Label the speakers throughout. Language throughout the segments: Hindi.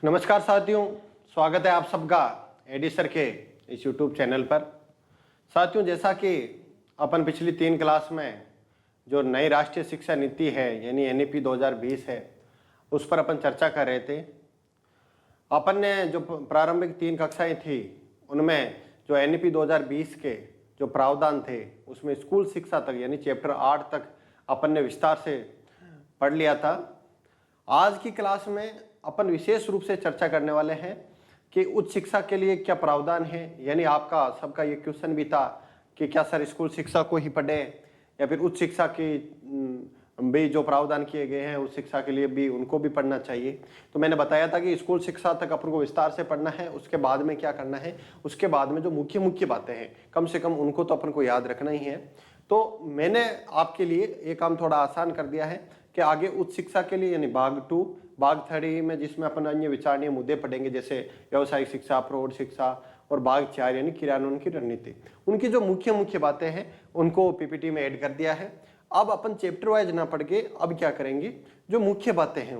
Speaker 1: नमस्कार साथियों, स्वागत है आप सबका एडी सर के इस यूट्यूब चैनल पर। साथियों, जैसा कि अपन पिछली 3 क्लास में जो नई राष्ट्रीय शिक्षा नीति है यानी एनईपी 2020 है उस पर अपन चर्चा कर रहे थे। अपन ने जो प्रारंभिक 3 कक्षाएं थी उनमें जो एनईपी 2020 के जो प्रावधान थे उसमें स्कूल शिक्षा तक यानी चैप्टर 8 तक अपन ने विस्तार से पढ़ लिया था। आज की क्लास में अपन विशेष रूप से चर्चा करने वाले हैं कि उच्च शिक्षा के लिए क्या प्रावधान है। यानी आपका सबका ये क्वेश्चन भी था कि क्या सर स्कूल शिक्षा को ही पढ़े या फिर उच्च शिक्षा की भी जो प्रावधान किए गए हैं उच्च शिक्षा के लिए भी उनको भी पढ़ना चाहिए। तो मैंने बताया था कि स्कूल शिक्षा तक अपन को विस्तार से पढ़ना है, उसके बाद में क्या करना है, उसके बाद में जो मुख्य मुख्य बातें हैं कम से कम उनको तो अपन को याद रखना ही है। तो मैंने आपके लिए ये काम थोड़ा आसान कर दिया है कि आगे उच्च शिक्षा के लिए यानी भाग 2 भाग 3 में जिसमें अपन अन्य विचारणीय मुद्दे पढ़ेंगे जैसे व्यावसायिक शिक्षा, प्रौढ़ शिक्षा, और भाग 4 यानी क्रियान्वयन की रणनीति, उनकी जो मुख्य मुख्य बातें हैं उनको पीपीटी में ऐड कर दिया है। अब अपन चैप्टर वाइज ना पढ़ के अब क्या करेंगे, जो मुख्य बातें हैं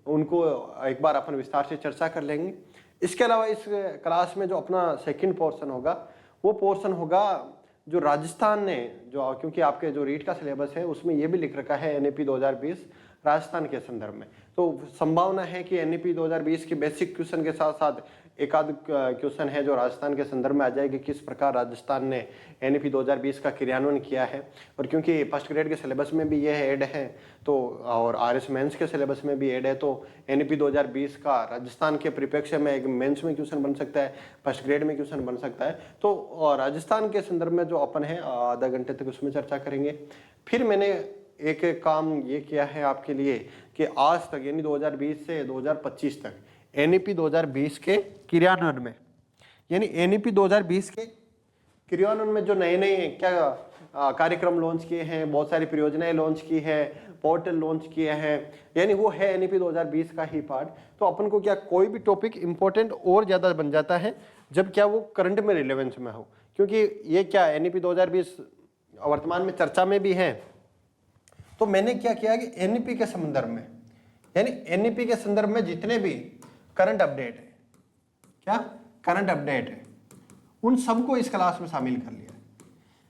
Speaker 1: उनको एक बार अपन विस्तार से चर्चा कर लेंगे। इसके अलावा इस क्लास में जो अपना सेकेंड पोर्शन होगा वो पोर्शन होगा जो राजस्थान ने जो, क्योंकि आपके जो रीट का सिलेबस है उसमें ये भी लिख रखा है एनईपी 2020 राजस्थान के संदर्भ में, तो संभावना है कि एनईपी 2020 के बेसिक क्वेश्चन के साथ साथ एक आध क्वेश्चन है जो राजस्थान के संदर्भ में आ जाएगी, किस प्रकार राजस्थान ने एनईपी 2020 का क्रियान्वयन किया है। और क्योंकि फर्स्ट ग्रेड के सिलेबस में भी यह ऐड है तो और आरएस मेंस के सिलेबस में भी ऐड है, तो एनईपी 2020 का राजस्थान के परिप्रेक्ष्य में एक मेंस में क्वेश्चन बन सकता है, फर्स्ट ग्रेड में क्वेश्चन बन सकता है। तो राजस्थान के संदर्भ में जो अपन है आधा घंटे तक उसमें चर्चा करेंगे। फिर मैंने एक काम ये किया है आपके लिए कि आज तक यानी 2020 से 2025 तक एनईपी 2020 के क्रियान्वयन में यानी एनईपी 2020 के क्रियान्वयन में जो नए नए क्या कार्यक्रम लॉन्च किए हैं, बहुत सारी परियोजनाएं लॉन्च की है, पोर्टल लॉन्च किए हैं, यानी वो है एनईपी 2020 का ही पार्ट। तो अपन को क्या कोई भी टॉपिक इंपॉर्टेंट और ज्यादा बन जाता है जब क्या वो करंट में रिलेवेंस में हो, क्योंकि ये क्या एनईपी 2020 वर्तमान में चर्चा में भी है। तो मैंने क्या किया कि एनईपी के संदर्भ में यानी एनईपी के संदर्भ में जितने भी करंट अपडेट है, क्या करंट अपडेट है, उन सबको इस क्लास में शामिल कर लिया।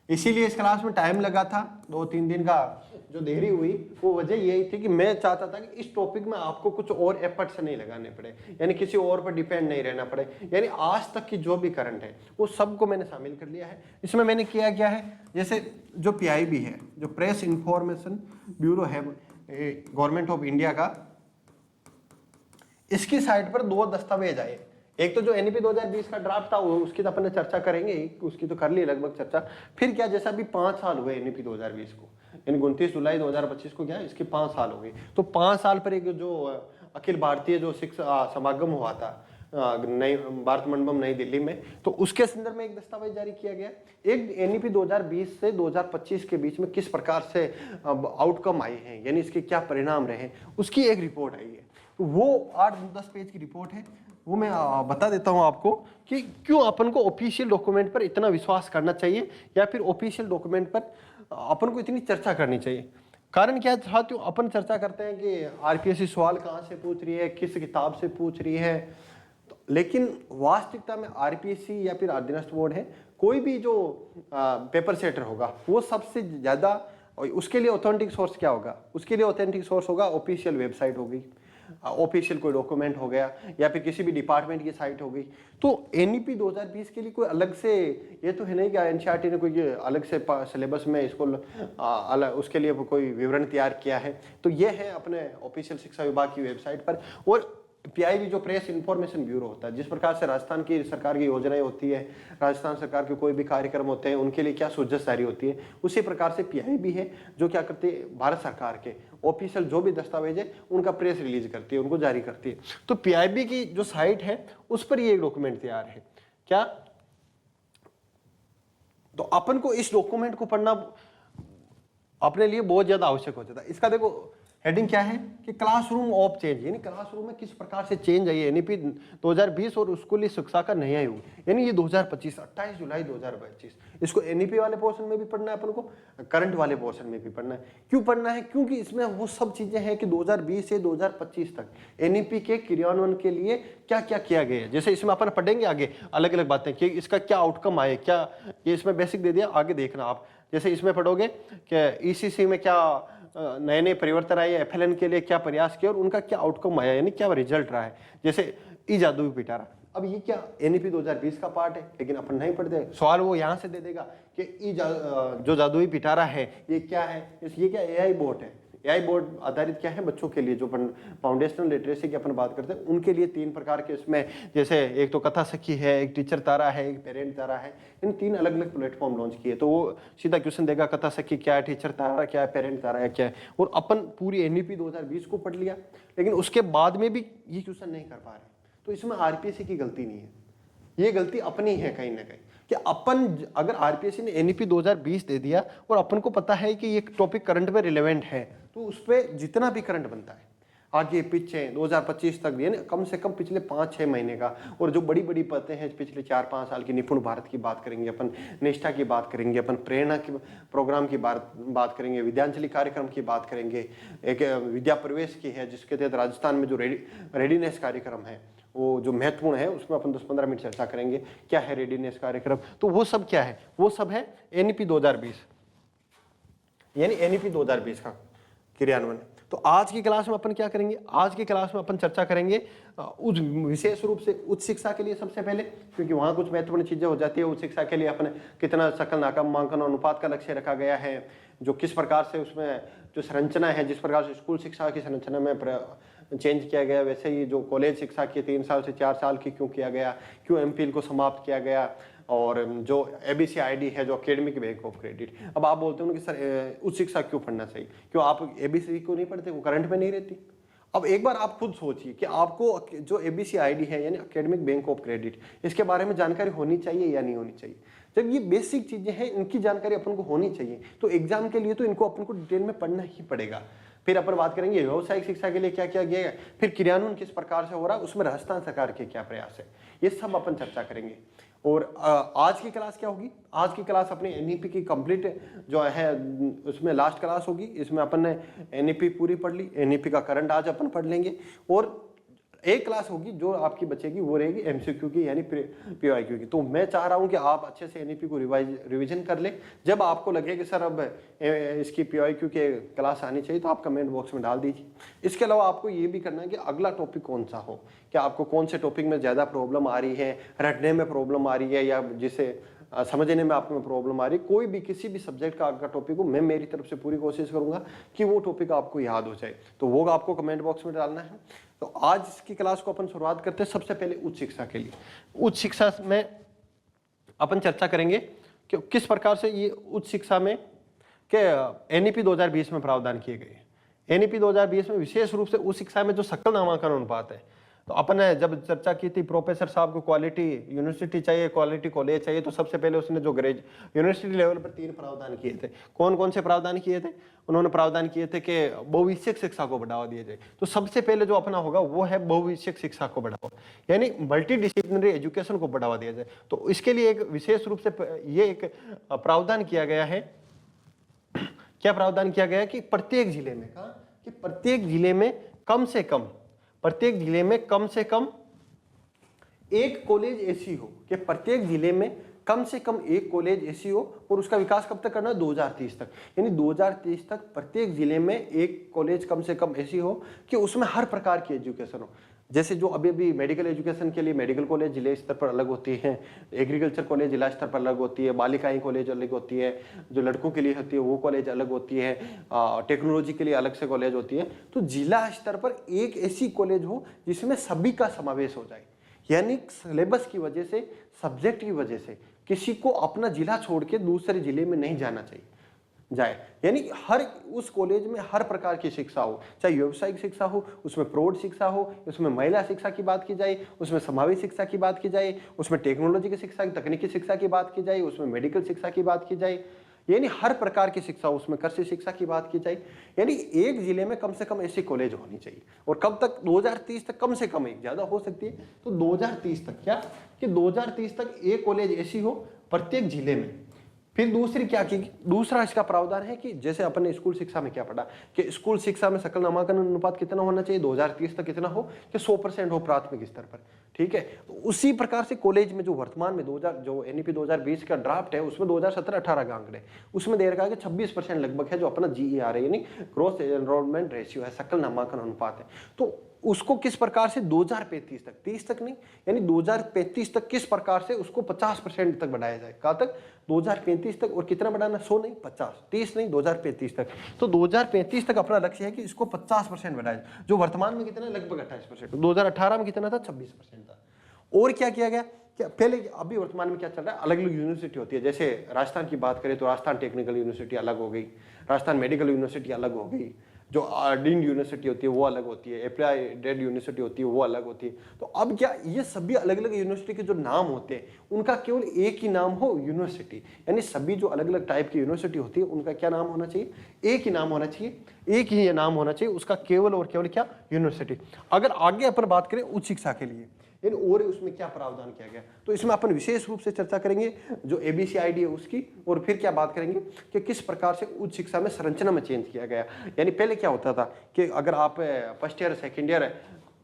Speaker 1: इसीलिए इस क्लास में टाइम लगा था, 2-3 दिन का जो देरी हुई वो वजह यही थी कि मैं चाहता था कि इस टॉपिक में आपको कुछ और एफर्ट्स नहीं लगाने पड़े, यानी किसी और पर डिपेंड नहीं रहना पड़े, यानी आज तक की जो भी करंट है वो सबको मैंने शामिल कर लिया है। इसमें मैंने किया क्या है, जैसे जो पीआईबी है, जो प्रेस इंफॉर्मेशन ब्यूरो है गवर्नमेंट ऑफ इंडिया का, इसकी साइट पर 2 दस्तावेज आए। एक तो जो एनईपी 2020 का ड्राफ्ट था उसकी तो अपन ने चर्चा करेंगे, उसकी तो कर ली लगभग चर्चा। फिर क्या, जैसा अभी 5 साल हुए एनईपी 2020 को, यानी 29 जुलाई 2025 को क्या इसके 5 साल हो गए। तो 5 साल पर एक जो अखिल भारतीय जो शिक्षा समागम हुआ था नई भारत मंडपम नई दिल्ली में, तो उसके संदर्भ में एक दस्तावेज जारी किया गया। एक एनईपी 2020 से 2025 के बीच में किस प्रकार से आउटकम आए हैं, यानी इसके क्या परिणाम रहे, उसकी एक रिपोर्ट आई है। तो वो 8-10 पेज की रिपोर्ट है, वो मैं बता देता हूं आपको कि क्यों अपन को ऑफिशियल डॉक्यूमेंट पर इतना विश्वास करना चाहिए या फिर ऑफिशियल डॉक्यूमेंट पर अपन को इतनी चर्चा करनी चाहिए। कारण क्या था, तो अपन चर्चा करते हैं कि आरपीएससी सवाल कहाँ से पूछ रही है, किस किताब से पूछ रही है, लेकिन वास्तविकता में आरपीएससी या फिर अधीनस्थ बोर्ड है, कोई भी जो पेपर सेटर होगा वो सबसे ज्यादा, उसके लिए ऑथेंटिक सोर्स क्या होगा, उसके लिए ऑथेंटिक सोर्स होगा ऑफिशियल वेबसाइट होगी, ऑफिशियल कोई डॉक्यूमेंट हो गया या फिर किसी भी डिपार्टमेंट की साइट हो गई। तो एनईपी 2020 के लिए कोई अलग से ये तो है नहीं कि एनसीईआरटी ने कोई अलग से सिलेबस में इसको अलग उसके लिए कोई विवरण तैयार किया है। तो ये है अपने ऑफिशियल शिक्षा विभाग की वेबसाइट पर। और पीआईबी जो प्रेस इंफॉर्मेशन ब्यूरो होता है, जिस प्रकार से राजस्थान की सरकार की योजनाएं होती है, राजस्थान सरकार के कोई भी कार्यक्रम होते हैं उनके लिए क्या सूचना जारी होती है, उसी प्रकार से पीआईबी है जो क्या करती है, भारत सरकार के ऑफिशियल जो भी दस्तावेज है उनका प्रेस रिलीज करती है, उनको जारी करती है। तो पीआईबी की जो साइट है उस पर ये डॉक्यूमेंट तैयार है क्या, तो अपन को इस डॉक्यूमेंट को पढ़ना अपने लिए बहुत ज्यादा आवश्यक हो जाता है। इसका देखो हेडिंग क्या है कि क्लासरूम ऑफ चेंज, यानी क्लासरूम में किस प्रकार से चेंज आई है। एनईपी 2020 और स्कूली शिक्षा का नया युग, यानी ये 2025 28 जुलाई 2025, इसको एनईपी वाले पोर्शन में भी पढ़ना है अपन को, करंट वाले पोर्शन में भी पढ़ना है। क्यों पढ़ना है? क्योंकि इसमें वो सब चीजें हैं कि 2020 से 2025 तक एनईपी के क्रियान्वयन के लिए क्या क्या किया गया है। जैसे इसमें अपन पढ़ेंगे आगे अलग अलग बातें कि इसका क्या आउटकम आए, क्या ये इसमें बेसिक दे दिया, आगे देखना आप। जैसे इसमें पढ़ोगे कि ईसीसी में क्या नए नए परिवर्तन आए, एफएलएन के लिए क्या प्रयास किया और उनका क्या आउटकम आया, यानी क्या रिजल्ट रहा है। जैसे ई जादुई पिटारा, अब ये क्या एनईपी 2020 का पार्ट है, लेकिन अपन नहीं पढ़ते, सवाल वो यहाँ से दे देगा कि जो जादुई पिटारा है ये क्या है, ये क्या एआई बोर्ड है। एआई बोर्ड आधारित क्या है, बच्चों के लिए जो फाउंडेशनल लिटरेसी की अपन बात करते हैं उनके लिए 3 प्रकार के इसमें, जैसे एक तो कथा सखी है, एक टीचर तारा है, एक पेरेंट तारा है, इन 3 अलग अलग प्लेटफॉर्म लॉन्च किए। तो वो सीधा क्वेश्चन देगा कथा सखी क्या है, टीचर तारा क्या है, पेरेंट तारा है क्या है, और अपन पूरी एनईपी 2020 को पढ़ लिया, लेकिन उसके बाद में भी ये क्वेश्चन नहीं कर पा रहे। तो इसमें आरपीएससी की गलती नहीं है, ये गलती अपनी है कहीं ना कहीं, कि अपन अगर आरपीएससी ने एनईपी 2020 दे दिया और अपन को पता है कि ये टॉपिक करंट में रिलेवेंट है, तो उस पर जितना भी करंट बनता है आगे पीछे 2025 तक, यानी कम से कम पिछले 5-6 महीने का, और जो बड़ी बड़ी बातें हैं पिछले 4-5 साल की, निपुण भारत की बात करेंगे अपन, निष्ठा की बात करेंगे अपन, प्रेरणा की प्रोग्राम की बात करेंगे, विद्यांजलि कार्यक्रम की बात करेंगे, एक विद्या प्रवेश की है जिसके तहत राजस्थान में जो रेडीनेस कार्यक्रम है वो जो महत्वपूर्ण है, उसमें अपन 10-15 मिनट चर्चा करेंगे क्या है रेडीनेस कार्यक्रम। तो वो सब क्या है, वो सब है एनईपी 2020, यानी एनईपी 2020 का क्रियान्वयन। तो आज की क्लास में अपन क्या करेंगे, आज की क्लास में अपन चर्चा करेंगे उस विशेष रूप से उच्च शिक्षा के लिए सबसे पहले, क्योंकि वहाँ कुछ महत्वपूर्ण चीजें हो जाती है। उच्च शिक्षा के लिए अपने कितना सकल नामांकन अनुपात का लक्ष्य रखा गया है, जो किस प्रकार से उसमें जो संरचना है, जिस प्रकार से स्कूल शिक्षा की संरचना में चेंज किया गया, वैसे ही जो कॉलेज शिक्षा की 3 साल से 4 साल की क्यों किया गया, क्यों एमफिल को समाप्त किया गया, और जो एबीसी आईडी है जो एकेडमिक बैंक ऑफ क्रेडिट। अब आप बोलते हो कि सर उच्च शिक्षा क्यों पढ़ना चाहिए, क्यों आप एबीसी को नहीं पढ़ते, वो करंट में नहीं रहती। अब एक बार आप खुद सोचिए कि आपको जो एबीसी आईडी है यानी एकेडमिक बैंक ऑफ क्रेडिट, इसके बारे में जानकारी होनी चाहिए या नहीं होनी चाहिए। जब ये बेसिक चीजें हैं इनकी जानकारी अपन को होनी चाहिए, तो एग्जाम के लिए तो इनको अपन को डिटेल में पढ़ना ही पड़ेगा। फिर अपन बात करेंगे व्यावसायिक शिक्षा के लिए क्या क्या किया गया, फिर क्रियान्वयन किस प्रकार से हो रहा है, उसमें राजस्थान सरकार के क्या प्रयास है, ये सब अपन चर्चा करेंगे। और आज की क्लास क्या होगी, आज की क्लास अपनी एनईपी की कंप्लीट जो है उसमें लास्ट क्लास होगी। इसमें अपन ने एनईपी पूरी पढ़ ली, एनईपी का करंट आज अपन पढ़ लेंगे, और एक क्लास होगी जो आपकी बचेगी वो रहेगी एमसीक्यू की यानी पीवाईक्यू की। तो मैं चाह रहा हूं कि आप अच्छे से एनईपी को रिवीजन कर ले। जब आपको लगे कि सर अब इसकी पीवाईक्यू के क्लास आनी चाहिए तो आप कमेंट बॉक्स में डाल दीजिए। इसके अलावा आपको ये भी करना है कि अगला टॉपिक कौन सा हो, क्या आपको कौन से टॉपिक में ज़्यादा प्रॉब्लम आ रही है, रटने में प्रॉब्लम आ रही है या जिसे समझने में आपको प्रॉब्लम आ रही है। कोई भी किसी भी सब्जेक्ट का आपका टॉपिक हो, मैं मेरी तरफ से पूरी कोशिश करूंगा कि वो टॉपिक आपको याद हो जाए, तो वो आपको कमेंट बॉक्स में डालना है। तो आज की क्लास को अपन शुरुआत करते हैं सबसे पहले उच्च शिक्षा के लिए। उच्च शिक्षा में अपन चर्चा करेंगे कि किस प्रकार से ये उच्च शिक्षा में के एनईपी 2020 में प्रावधान किए गए। एनईपी 2020 में विशेष रूप से उच्च शिक्षा में जो सकल नामांकन अनुपात है, तो अपन ने जब चर्चा की थी प्रोफेसर साहब को क्वालिटी यूनिवर्सिटी चाहिए, क्वालिटी कॉलेज चाहिए, तो सबसे पहले उसने जो यूनिवर्सिटी लेवल पर 3 प्रावधान किए थे। कौन कौन से प्रावधान किए थे? उन्होंने प्रावधान किए थे कि बहुविषयक शिक्षा को बढ़ावा दिया जाए। तो सबसे पहले जो अपना होगा वो है बहुविषयक शिक्षा को बढ़ावा, यानी मल्टी डिसिप्लिनरी एजुकेशन को बढ़ावा दिया जाए। तो इसके लिए एक विशेष रूप से ये एक प्रावधान किया गया है। क्या प्रावधान किया गया है कि प्रत्येक जिले में प्रत्येक जिले में कम से कम एक कॉलेज ऐसी हो, कि प्रत्येक जिले में कम से कम एक कॉलेज ऐसी हो, और उसका विकास कब तक करना है? 2030 तक। यानी 2030 तक प्रत्येक जिले में एक कॉलेज कम से कम ऐसी हो कि उसमें हर प्रकार की एजुकेशन हो। जैसे जो अभी मेडिकल एजुकेशन के लिए मेडिकल कॉलेज जिले स्तर पर अलग होती हैं, एग्रीकल्चर कॉलेज जिला स्तर पर अलग होती है, बालिकाएं कॉलेज अलग होती है, जो लड़कों के लिए होती है वो कॉलेज अलग होती है, टेक्नोलॉजी के लिए अलग से कॉलेज होती है। तो जिला स्तर पर एक ऐसी कॉलेज हो जिसमें सभी का समावेश हो जाए, यानी सिलेबस की वजह से, सब्जेक्ट की वजह से किसी को अपना जिला छोड़ के दूसरे जिले में नहीं जाना चाहिए यानी हर उस कॉलेज में हर प्रकार की शिक्षा हो, चाहे व्यावसायिक शिक्षा हो, उसमें प्रौढ़ शिक्षा हो, उसमें महिला शिक्षा की बात की जाए, उसमें समावेश शिक्षा की बात की जाए, उसमें टेक्नोलॉजी की शिक्षा, तकनीकी शिक्षा की बात की जाए, उसमें मेडिकल शिक्षा की बात की जाए, यानी हर प्रकार की शिक्षा, उसमें कृषि शिक्षा की बात की जाए, यानी एक जिले में कम से कम ऐसी कॉलेज होनी चाहिए। और कब तक? 2030 तक कम से कम, एक ज्यादा हो सकती है तो 2030 तक, क्या कि 2030 तक एक कॉलेज ऐसी हो प्रत्येक जिले में। फिर दूसरी क्या की, दूसरा इसका प्रावधान है कि जैसे अपन ने स्कूल शिक्षा में क्या पढ़ा कि स्कूल शिक्षा में सकल नामांकन अनुपात कितना होना चाहिए, 2030 तक कितना हो कि 100% हो प्राथमिक स्तर पर, ठीक है। तो उसी प्रकार से कॉलेज में जो वर्तमान में 2000 जो एनईपी 2020 का ड्राफ्ट है उसमें 2017-18 का आंकड़े, उसमें दे रखा है कि 26% लगभग है जो अपना जीईआर है, यानी ग्रोथ एनरोलमेंट रेशियो है, सकल नामांकन अनुपात है। तो उसको किस प्रकार से 2035 तक, 30 तक नहीं, यानी 2035 तक किस प्रकार से उसको 50% तक बढ़ाया जाए। कहाँ तक? 2035 तक। और कितना बढ़ाना? 100 नहीं 50, 30 नहीं, 2035 तक। तो 2035 तक अपना लक्ष्य है कि इसको 50% बढ़ाया जाए, जो वर्तमान में कितना है, लगभग 28%। 2018 में कितना था? 26% था। और क्या किया गया? क्या पहले, अभी वर्तमान में क्या चल रहा है, अलग अलग यूनिवर्सिटी होती है। जैसे राजस्थान की बात करें तो राजस्थान टेक्निकल यूनिवर्सिटी अलग हो गई, राजस्थान मेडिकल यूनिवर्सिटी अलग हो गई, जो डीम्ड यूनिवर्सिटी होती है वो अलग होती है, अप्लाइड यूनिवर्सिटी होती है वो अलग होती है। तो अब क्या, ये सभी अलग अलग यूनिवर्सिटी के जो नाम होते हैं उनका केवल एक ही नाम हो, यूनिवर्सिटी। यानी सभी जो अलग अलग टाइप की यूनिवर्सिटी होती है उनका क्या नाम होना चाहिए? एक ही नाम होना चाहिए, एक ही नाम होना चाहिए उसका, केवल और केवल क्या? यूनिवर्सिटी। अगर आगे अपन बात करें उच्च शिक्षा के लिए, इन और उसमें क्या प्रावधान किया गया, तो इसमें अपन विशेष रूप से चर्चा करेंगे जो एबीसीआईडी है उसकी, और फिर क्या बात करेंगे कि किस प्रकार से उच्च शिक्षा में संरचना में चेंज किया गया। यानी पहले क्या होता था कि अगर आप फर्स्ट ईयर सेकेंड ईयर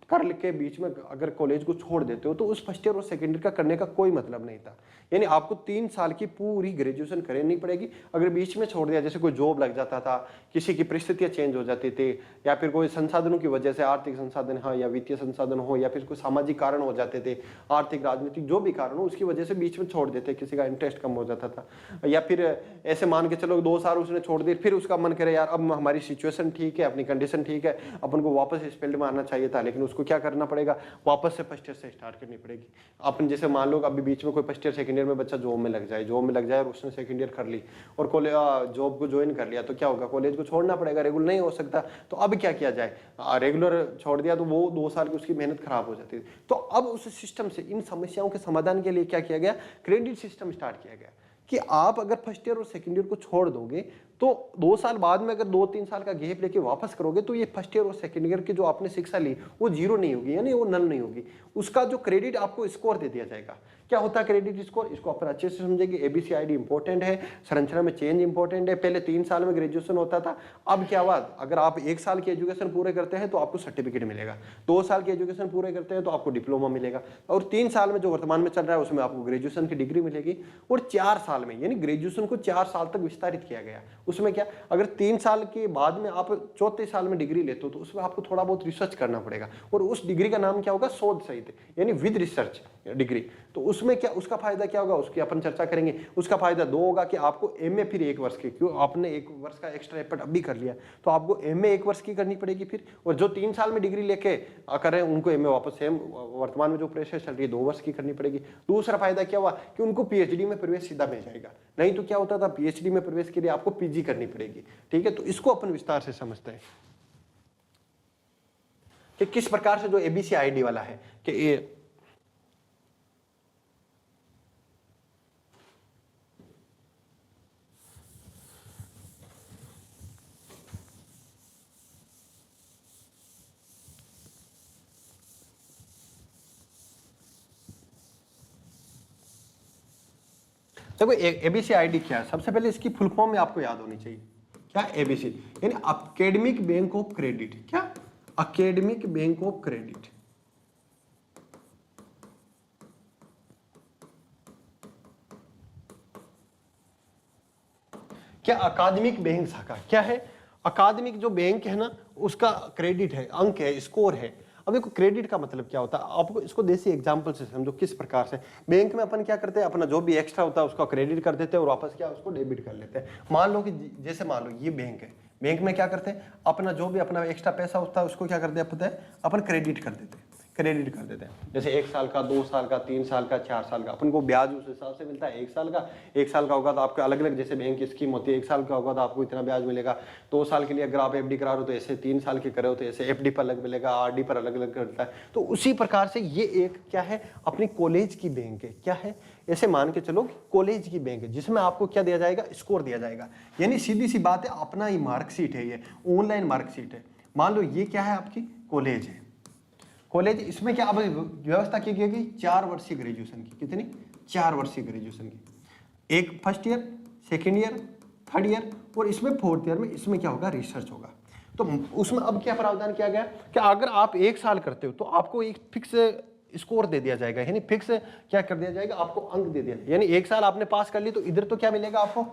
Speaker 1: कर के बीच में अगर कॉलेज को छोड़ देते हो तो उस फर्स्ट ईयर और सेकेंड ईयर का करने का कोई मतलब नहीं था। यानी आपको 3 साल की पूरी ग्रेजुएशन करनी पड़ेगी। अगर बीच में छोड़ दिया, जैसे कोई जॉब लग जाता था, किसी की परिस्थितियां चेंज हो जाती थी, या फिर कोई संसाधनों की वजह से, आर्थिक संसाधन हो या वित्तीय संसाधन हो, या फिर कोई सामाजिक कारण हो जाते थे, आर्थिक राजनीतिक जो भी कारण हो, उसकी वजह से बीच में छोड़ देते, किसी का इंटरेस्ट कम हो जाता था, या फिर ऐसे मान के चलो 2 साल उसने छोड़ दिए, फिर उसका मन करे यार अब हमारी सिचुएशन ठीक है, अपनी कंडीशन ठीक है, अपन को वापस इस फील्ड में आना चाहिए था, लेकिन उसको क्या करना पड़ेगा, वापस से फर्स्ट ईयर से स्टार्ट करनी पड़ेगी। अपन जैसे मान लो अभी बीच में कोई फर्स्ट ईयर सेकंड ईयर में बच्चा जॉब में लग जाए और उसने सेकंड ईयर कर ली और कॉलेज जॉब को ज्वाइन कर लिया, तो क्या होगा, कॉलेज को छोड़ना पड़ेगा, रेगुलर नहीं हो सकता। तो अब क्या किया जाए, रेगुलर छोड़ दिया तो वो 2 साल की उसकी मेहनत खराब हो जाती है। तो अब उस सिस्टम से इन समस्याओं के समाधान के लिए क्या किया गया, क्रेडिट सिस्टम स्टार्ट किया गया कि आप अगर फर्स्ट ईयर और सेकंड ईयर को छोड़ दोगे तो 2 साल बाद में अगर 2-3 साल का गैप लेके वापस करोगे तो ये फर्स्ट ईयर और सेकंड ईयर की जो आपने शिक्षा ली वो जीरो नहीं होगी, यानी वो नल नहीं होगी। उसका जो क्रेडिट आपको स्कोर दे दिया जाएगा। क्या होता है क्रेडिट स्कोर, इसको अपन अच्छे से समझेंगे। एबीसीआईडी इंपॉर्टेंट है, संरचना में चेंज इंपॉर्टेंट है। पहले 3 साल में ग्रेजुएशन होता था, अब क्या हुआ, अगर आप 1 साल की एजुकेशन पूरे करते हैं तो आपको सर्टिफिकेट मिलेगा, 2 साल की एजुकेशन पूरे करते हैं तो आपको डिप्लोमा मिलेगा, और 3 साल में जो वर्तमान में चल रहा है उसमें आपको ग्रेजुएशन की डिग्री मिलेगी। और 4 साल में, यानी ग्रेजुएशन को 4 साल तक विस्तारित किया गया। उसमें क्या, अगर 3 साल के बाद में आप चौथे साल में डिग्री लेते हो तो उसमें आपको थोड़ा बहुत रिसर्च करना पड़ेगा, और उस डिग्री का नाम क्या होगा, शोध सहित, यानी विद रिसर्च डिग्री। तो उसमें क्या, उसका फायदा क्या होगा, उसकी अपन चर्चा करेंगे। उसका फायदा 2 होगा कि आपको एमए फिर 1 वर्ष की, क्यों आपने 1 वर्ष का एक्स्ट्रा एफर्ट अभी कर लिया तो आपको एमए 1 वर्ष की करनी पड़ेगी फिर, और जो 3 साल में डिग्री लेके कर रहे हैं उनको एमए वापस सेम वर्तमान में जो प्रोसेस चल रही है 2 वर्ष की करनी पड़ेगी। दूसरा फायदा क्या हुआ कि उनको पीएचडी में प्रवेश सीधा मिल जाएगा। नहीं तो क्या होता था, पीएचडी में प्रवेश के लिए आपको पीजी करनी पड़ेगी। ठीक है, तो इसको अपन विस्तार से समझते हैं कि किस प्रकार से जो एबीसीआईडी वाला है कि ये देखो एबीसीआईडी क्या है, सबसे पहले इसकी फुल फॉर्म में आपको याद होनी चाहिए। क्या, एबीसी यानी एकेडमिक बैंक ऑफ क्रेडिट। क्या, एकेडमिक बैंक ऑफ क्रेडिट। क्या, अकादमिक बैंक शाखा। क्या है, अकादमिक जो बैंक है ना उसका क्रेडिट है, अंक है, स्कोर है। अब देखो क्रेडिट का मतलब क्या होता है, आपको इसको देसी एग्जांपल से समझो किस प्रकार से। बैंक में अपन क्या करते हैं, अपना जो भी एक्स्ट्रा होता है उसका क्रेडिट कर देते हैं और वापस क्या उसको डेबिट कर लेते हैं। मान लो कि जैसे मान लो ये बैंक है, बैंक में क्या करते हैं, अपना जो भी अपना एक्स्ट्रा पैसा होता है उसको क्या करते हैं, पता है, अपन क्रेडिट कर देते हैं। क्रेडिट कर देते हैं। जैसे 1 साल का, 2 साल का, 3 साल का, 4 साल का, अपन को ब्याज उस हिसाब से मिलता है। 1 साल का होगा तो आपके अलग अलग जैसे बैंक की स्कीम होती है, 1 साल का होगा तो आपको इतना ब्याज मिलेगा। 2 साल के लिए अगर आप एफडी करा रहे हो तो ऐसे, 3 साल के करे हो तो ऐसे, एफडी पर अलग मिलेगा, आरडी पर अलग अलग करता है। तो उसी प्रकार से ये एक क्या है, अपनी कॉलेज की बैंक है। क्या है, ऐसे मान के चलो कॉलेज की बैंक है जिसमें आपको क्या दिया जाएगा, स्कोर दिया जाएगा। यानी सीधी सी बात है, अपना ही मार्कशीट है, ये ऑनलाइन मार्कशीट है। मान लो ये क्या है, आपकी कॉलेज है। कॉलेज, इसमें क्या अब व्यवस्था की गई 4 वर्षीय ग्रेजुएशन की। कितनी? 4 वर्षीय ग्रेजुएशन की। एक first year, second year, third year, और इसमें फोर्थ ईयर में इसमें क्या होगा, रिसर्च होगा। तो उसमें अब क्या प्रावधान किया गया कि अगर आप 1 साल करते हो तो आपको एक फिक्स स्कोर दे दिया जाएगा, यानी फिक्स क्या कर दिया जाएगा, आपको अंक दे दिया। यानी 1 साल आपने पास कर ली तो इधर तो क्या मिलेगा आपको,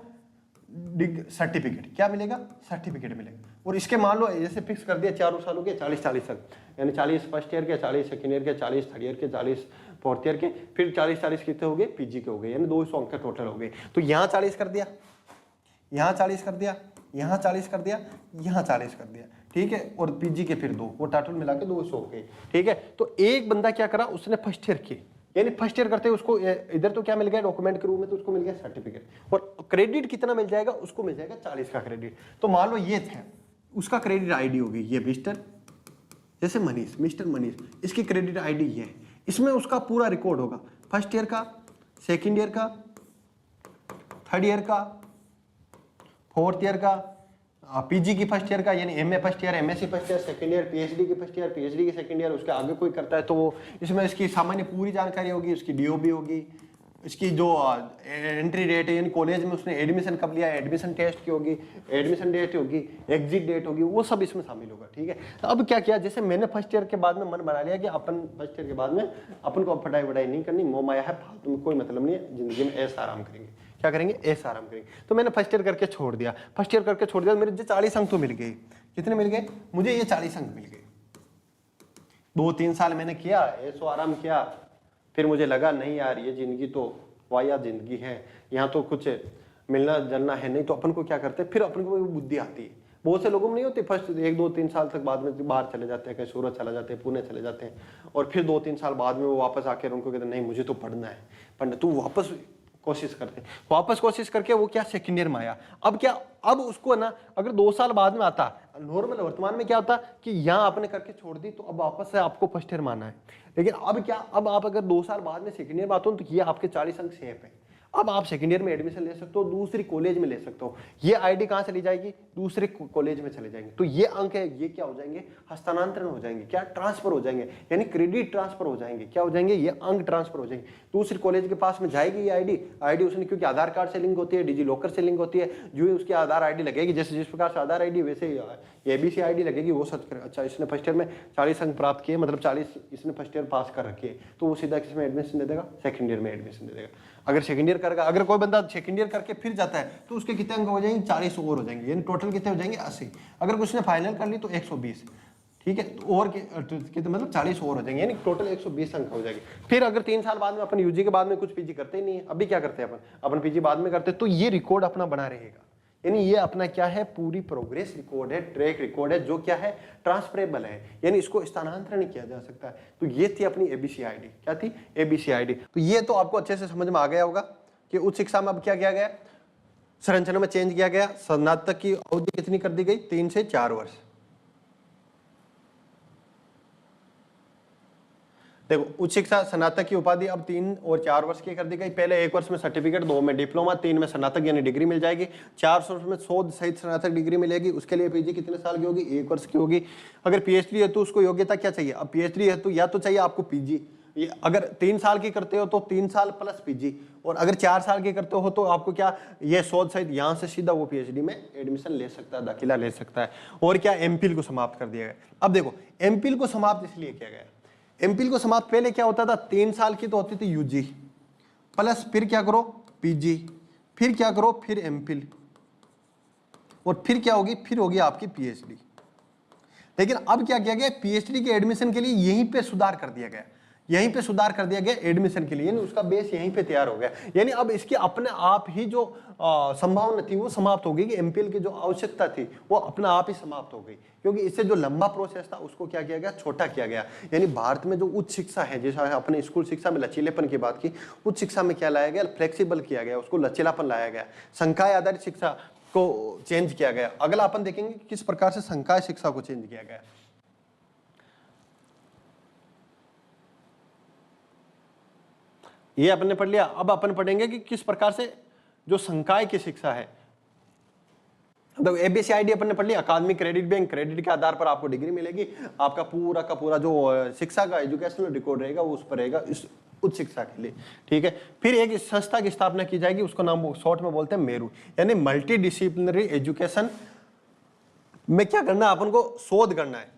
Speaker 1: सर्टिफिकेट। क्या मिलेगा, सर्टिफिकेट मिलेगा। और इसके मान लो जैसे फिक्स कर दिया 4 सालों के 40 तक, यानी 40 फर्स्ट ईयर के, 40 सेकेंड ईयर के, 40 थर्ड ईयर के, 40 फोर्थ ईयर के, फिर 40 कितने हो गए, पीजी के हो गए, यानी 200 अंक के टोटल हो गए। तो यहाँ 40 कर दिया, यहाँ 40 कर दिया, यहाँ 40 कर दिया, यहाँ 40 कर दिया, ठीक है। और पीजी के फिर 2, वो टोटल मिला के 200 हो गए, ठीक है। तो एक बंदा क्या करा, उसने फर्स्ट ईयर की, यानी फर्स्ट ईयर करते उसको इधर तो क्या मिल गया, डॉक्यूमेंट के रूप में, तो उसको मिल गया सर्टिफिकेट। और क्रेडिट कितना मिल जाएगा, उसको मिल जाएगा 40 का क्रेडिट। तो मान लो ये था, उसका क्रेडिट आईडी होगी ये मिस्टर, जैसे मनीष, मिस्टर मनीष, इसकी क्रेडिट आईडी ये है। इसमें उसका पूरा रिकॉर्ड होगा, फर्स्ट ईयर का, सेकेंड ईयर का, थर्ड ईयर का, फोर्थ ईयर का, पीजी की फर्स्ट ईयर का, यानी MA first year, MSc first year, second year, PhD की फर्स्ट ईयर, पीएचडी की सेकंड ईयर, उसके आगे कोई करता है तो वो इसमें इसकी सामान्य पूरी जानकारी होगी, उसकी डीओबी होगी, इसकी जो एंट्री डेट है, यानी कॉलेज में उसने एडमिशन कब लिया, एडमिशन टेस्ट की होगी, एडमिशन डेट होगी, एग्जिट डेट होगी, वो सब इसमें शामिल होगा, ठीक है। अब क्या किया, जैसे मैंने फर्स्ट ईयर के बाद में मन बना लिया कि अपन फर्स्ट ईयर के बाद में अपन को पढ़ाई वढ़ाई नहीं करनी, मोह माया है, फालतू में कोई मतलब नहीं है, जिंदगी में ऐसा आराम करेंगे। क्या करेंगे, ऐसा आराम करेंगे। तो मैंने फर्स्ट ईयर करके छोड़ दिया, फर्स्ट ईयर करके छोड़ दिया, मेरे जो 40 अंक तो मिल गए। कितने मिल गए मुझे, ये 40 अंक मिल गए। 2-3 साल मैंने किया, ऐसो आराम किया, फिर मुझे लगा नहीं यार ये जिंदगी तो वाया जिंदगी है, यहाँ तो कुछ मिलना जलना है नहीं। तो अपन को क्या करते हैं, फिर अपन को बुद्धि आती है। बहुत से लोगों में नहीं होती, फर्स्ट 1-2-3 साल तक बाद में बाहर चले जाते हैं, कहीं सूरत चले जाते हैं, पुणे चले जाते हैं, और फिर 2-3 साल बाद में वो वापस आकर उनको कहते हैं नहीं मुझे तो पढ़ना है, पढ़ना। तो वापस कोशिश करते, वापस कोशिश करके वो क्या सेकंड ईयर में आया। अब क्या, अब उसको ना अगर 2 साल बाद में आता, नॉर्मल वर्तमान में क्या होता कि यहाँ आपने करके छोड़ दी तो अब वापस से आपको फर्स्ट ईयर माना है। लेकिन अब क्या, अब आप अगर 2 साल बाद में सेकंड ईयर में आते हो तो ये आपके 40 अंक सेफ है। अब आप सेकंड ईयर में एडमिशन ले सकते हो, दूसरी कॉलेज में ले सकते हो। ये आईडी कहाँ चली जाएगी, दूसरे कॉलेज में चले जाएंगे। तो ये अंक है, ये क्या हो जाएंगे, हस्तांतरण हो जाएंगे, क्या ट्रांसफर हो जाएंगे, यानी क्रेडिट ट्रांसफर हो जाएंगे। क्या हो जाएंगे, ये अंक ट्रांसफर हो जाएंगे, दूसरी कॉलेज के पास में जाएगी ये आईडी उसने, क्योंकि आधार कार्ड से लिंक होती है, डिजी लॉकर से लिंक होती है, जो उसकी आधार आईडी लगेगी, जैसे जिस प्रकार से आधार आईडी वैसे एबीसी आईडी लगेगी, वो सच कर। अच्छा, इसने फर्स्ट ईयर में 40 अंक प्राप्त किए, मतलब 40 इसने फर्स्ट ईयर पास कर रखी है, तो वो सीधा किसमें एडमिशन दे देगा, सेकंड ईयर में एडमिशन दे देगा। अगर सेकंड ईयर करेगा, अगर कोई बंदा सेकंड ईयर करके फिर जाता है तो उसके कितने अंक हो जाएंगे, 40 और हो जाएंगे, यानी टोटल कितने हो जाएंगे, 80। अगर उसने फाइनल कर ली तो 120, ठीक है। तो और कितने, मतलब 40 और हो जाएंगे, यानी टोटल 120 अंक हो जाएंगे। फिर अगर 3 साल बाद में अपन यूजी के बाद में कुछ पीजी करते ही नहीं है, अभी क्या करते हैं अपन पीजी बाद में करते हैं, तो ये रिकॉर्ड अपना बना रहेगा। यानी ये अपना क्या है, पूरी प्रोग्रेस रिकॉर्ड है, ट्रैक रिकॉर्ड है, जो क्या है, ट्रांसफरेबल है, यानी इसको स्थानांतरण नहीं किया जा सकता है। तो ये थी अपनी एबीसी आईडी। क्या थी, एबीसी आईडी। तो ये तो आपको अच्छे से समझ में आ गया होगा कि उच्च शिक्षा में अब क्या किया गया, संरचना में चेंज किया गया। स्नातक की अवधि कितनी कर दी गई, 3 से 4 वर्ष। देखो, उच्च शिक्षा स्नातक की उपाधि अब 3 और 4 वर्ष की कर दी गई। पहले 1 वर्ष में सर्टिफिकेट, 2 में डिप्लोमा, 3 में स्नातक यानी डिग्री मिल जाएगी, 4 वर्ष में शोध सहित स्नातक डिग्री मिलेगी। उसके लिए पीजी कितने साल की होगी, 1 वर्ष की होगी। अगर पीएचडी है तो उसको योग्यता क्या चाहिए, अब पीएचडी है तो या तो चाहिए आपको पीजी, अगर 3 साल की करते हो तो 3 साल प्लस पीजी, और अगर 4 साल की करते हो तो आपको क्या, ये शोध सहित यहाँ से सीधा वो पीएचडी में एडमिशन ले सकता है, दाखिला ले सकता है। और क्या, एमफिल को समाप्त कर दिया गया। अब देखो, एमफिल को समाप्त इसलिए किया गया, एमफिल को समाप्त पहले क्या होता था, 3 साल की तो होती थी यूजी, प्लस फिर क्या करो, पीजी, फिर क्या करो, फिर एमफिल, और फिर क्या होगी, फिर होगी आपकी पीएचडी। लेकिन अब क्या किया गया, पीएचडी के एडमिशन के लिए यहीं पे सुधार कर दिया गया। यहीं पे सुधार कर दिया गया एडमिशन के लिए, यानी उसका बेस यहीं पे तैयार हो गया। यानी अब इसकी अपने आप ही जो संभावना थी वो समाप्त हो गई कि एमपीएल की जो आवश्यकता थी वो अपने आप ही समाप्त हो गई, क्योंकि इससे जो लंबा प्रोसेस था उसको क्या किया गया, छोटा किया गया। यानी भारत में जो उच्च शिक्षा है, जैसा अपने स्कूल शिक्षा में लचीलेपन की बात की, उच्च शिक्षा में क्या लाया गया, फ्लेक्सिबल किया गया, उसको लचीलापन लाया गया, संकाय आधारित शिक्षा को चेंज किया गया। अगला अपन देखेंगे किस प्रकार से संकाय शिक्षा को चेंज किया गया। ये अपन ने पढ़ लिया। अब अपन पढ़ेंगे कि किस प्रकार से जो संकाय की शिक्षा है, तो एबीसीआईडी अपन ने पढ़ लिया, अकादमिक क्रेडिट बैंक, क्रेडिट के आधार पर आपको डिग्री मिलेगी, आपका पूरा का पूरा जो शिक्षा का एजुकेशनल रिकॉर्ड रहेगा वो उस पर रहेगा इस उच्च शिक्षा के लिए, ठीक है। फिर एक संस्था की स्थापना की जाएगी, उसको नाम शॉर्ट में बोलते हैं मेरू, यानी मल्टी डिसिप्लिनरी एजुकेशन में क्या करना है, अपन को शोध करना है,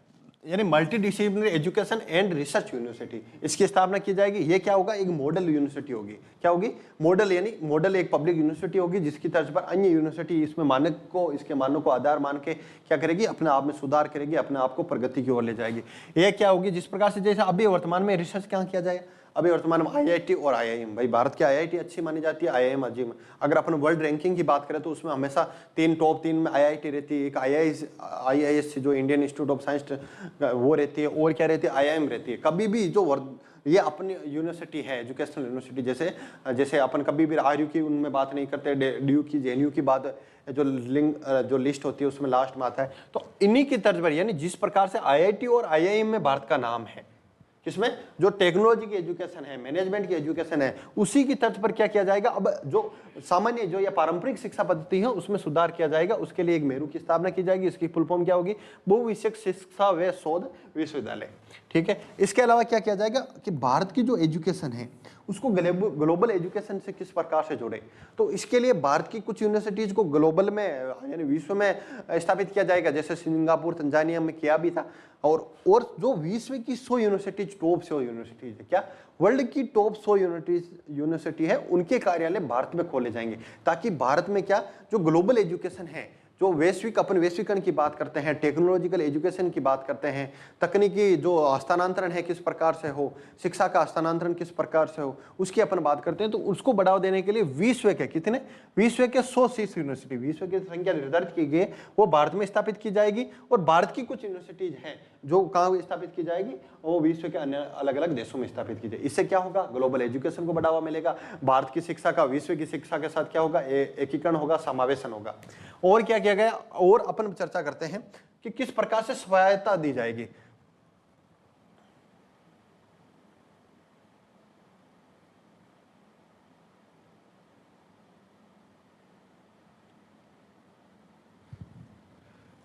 Speaker 1: यानी multi disciplinary education and research university, इसकी स्थापना की जाएगी। ये क्या होगा, एक मॉडल यूनिवर्सिटी होगी। क्या होगी, मॉडल, यानी मॉडल एक पब्लिक यूनिवर्सिटी होगी जिसकी तर्ज पर अन्य यूनिवर्सिटी इसमें मानक को, इसके मानों को आधार मान के क्या करेगी, अपने आप में सुधार करेगी, अपने आप को प्रगति की ओर ले जाएगी। ये क्या होगी, जिस प्रकार से जैसे अभी वर्तमान में रिसर्च क्या किया जाएगा, अभी वर्तमान में आईआईटी और आईआईएम, भाई भारत की आईआईटी अच्छी मानी जाती है, आईआईएम अजीब। अगर अपन वर्ल्ड रैंकिंग की बात करें तो उसमें हमेशा टॉप 3 में आईआईटी रहती है, एक आईआईएस जो इंडियन इंस्टीट्यूट ऑफ साइंस वो रहती है, और क्या रहती है, आईआईएम रहती है। कभी भी जो ये अपनी यूनिवर्सिटी है, एजुकेशनल यूनिवर्सिटी, जैसे अपन कभी भी आरयू की उनमें बात नहीं करते, डीयू की, जेएनयू की बात जो लिस्ट होती है उसमें लास्ट में आता है। तो इन्हीं की तर्ज पर, यानी जिस प्रकार से आईआईटी और आईआईएम में भारत का नाम है, किसमें, जो टेक्नोलॉजी की एजुकेशन है, मैनेजमेंट की एजुकेशन है, उसी की तर्ज पर क्या किया जाएगा, अब जो सामान्य जो या पारंपरिक शिक्षा पद्धति है उसमें सुधार किया जाएगा। उसके लिए एक मेरू की स्थापना की जाएगी। इसकी फुल फॉर्म क्या होगी, बहुविषयक शिक्षा व शोध विश्वविद्यालय, ठीक है। इसके अलावा क्या किया जाएगा कि भारत की जो एजुकेशन है उसको ग्लोबल एजुकेशन से किस प्रकार से जोड़े, तो इसके लिए भारत की कुछ यूनिवर्सिटीज को ग्लोबल में, यानी विश्व में स्थापित किया जाएगा, जैसे सिंगापुर, तंजानिया में किया भी था। और जो विश्व की 100 यूनिवर्सिटीज, टॉप 100 यूनिवर्सिटीज है, क्या वर्ल्ड की टॉप 100 यूनिवर्सिटी है, उनके कार्यालय भारत में खोले जाएंगे, ताकि भारत में क्या, जो ग्लोबल एजुकेशन है, जो अपन वैश्वीकरण की बात करते हैं, टेक्नोलॉजिकल एजुकेशन की बात करते हैं, तकनीकी जो हस्तांतरण है किस प्रकार से हो, शिक्षा का हस्तांतरण किस प्रकार से हो, उसकी अपन बात करते हैं। तो उसको बढ़ावा देने के लिए विश्व के 100 शीर्ष यूनिवर्सिटी, विश्व की संख्या निर्धारित की गई, वो भारत में स्थापित की जाएगी। और भारत की कुछ यूनिवर्सिटीज हैं जो कहाँ स्थापित की जाएगी, वो विश्व के अन्य अलग अलग देशों में स्थापित की जाएगी। इससे क्या होगा, ग्लोबल एजुकेशन को बढ़ावा मिलेगा, भारत की शिक्षा का विश्व की शिक्षा के साथ क्या होगा, एकीकरण होगा, समावेशन होगा। और क्या किया गया, और अपन चर्चा करते हैं कि किस प्रकार से स्वायत्तता दी जाएगी।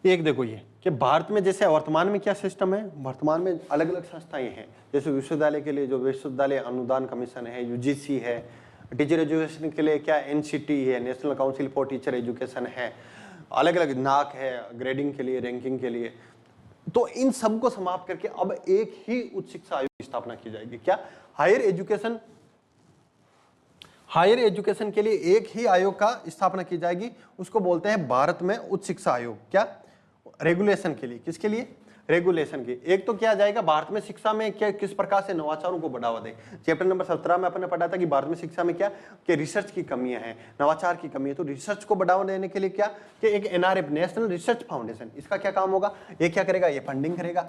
Speaker 1: एक देखो ये कि भारत में जैसे वर्तमान में क्या सिस्टम है, वर्तमान में अलग अलग संस्थाएं हैं, जैसे विश्वविद्यालय के लिए जो विश्वविद्यालय अनुदान कमीशन है, यूजीसी है, टीचर एजुकेशन के लिए क्या एनसीटी है, national council for teacher education है, अलग अलग नाक है ग्रेडिंग के लिए, रैंकिंग के लिए। तो इन सब को समाप्त करके अब एक ही उच्च शिक्षा आयोग की स्थापना की जाएगी। क्या, हायर एजुकेशन के लिए एक ही आयोग का स्थापना की जाएगी, उसको बोलते हैं भारत में उच्च शिक्षा आयोग। क्या, रेगुलेशन के लिए, किसके लिए, रेगुलेशन की। एक तो क्या जाएगा, भारत में शिक्षा में क्या किस प्रकार से नवाचारों को बढ़ावा दे। चैप्टर नंबर 17 में अपन ने पढ़ा था कि भारत में शिक्षा में क्या कि रिसर्च की कमियां हैं, नवाचार की कमी है। तो रिसर्च को बढ़ावा देने के लिए क्या कि एक एनआरएफ, नेशनल रिसर्च फाउंडेशन, इसका क्या काम होगा, ये क्या करेगा, ये फंडिंग करेगा।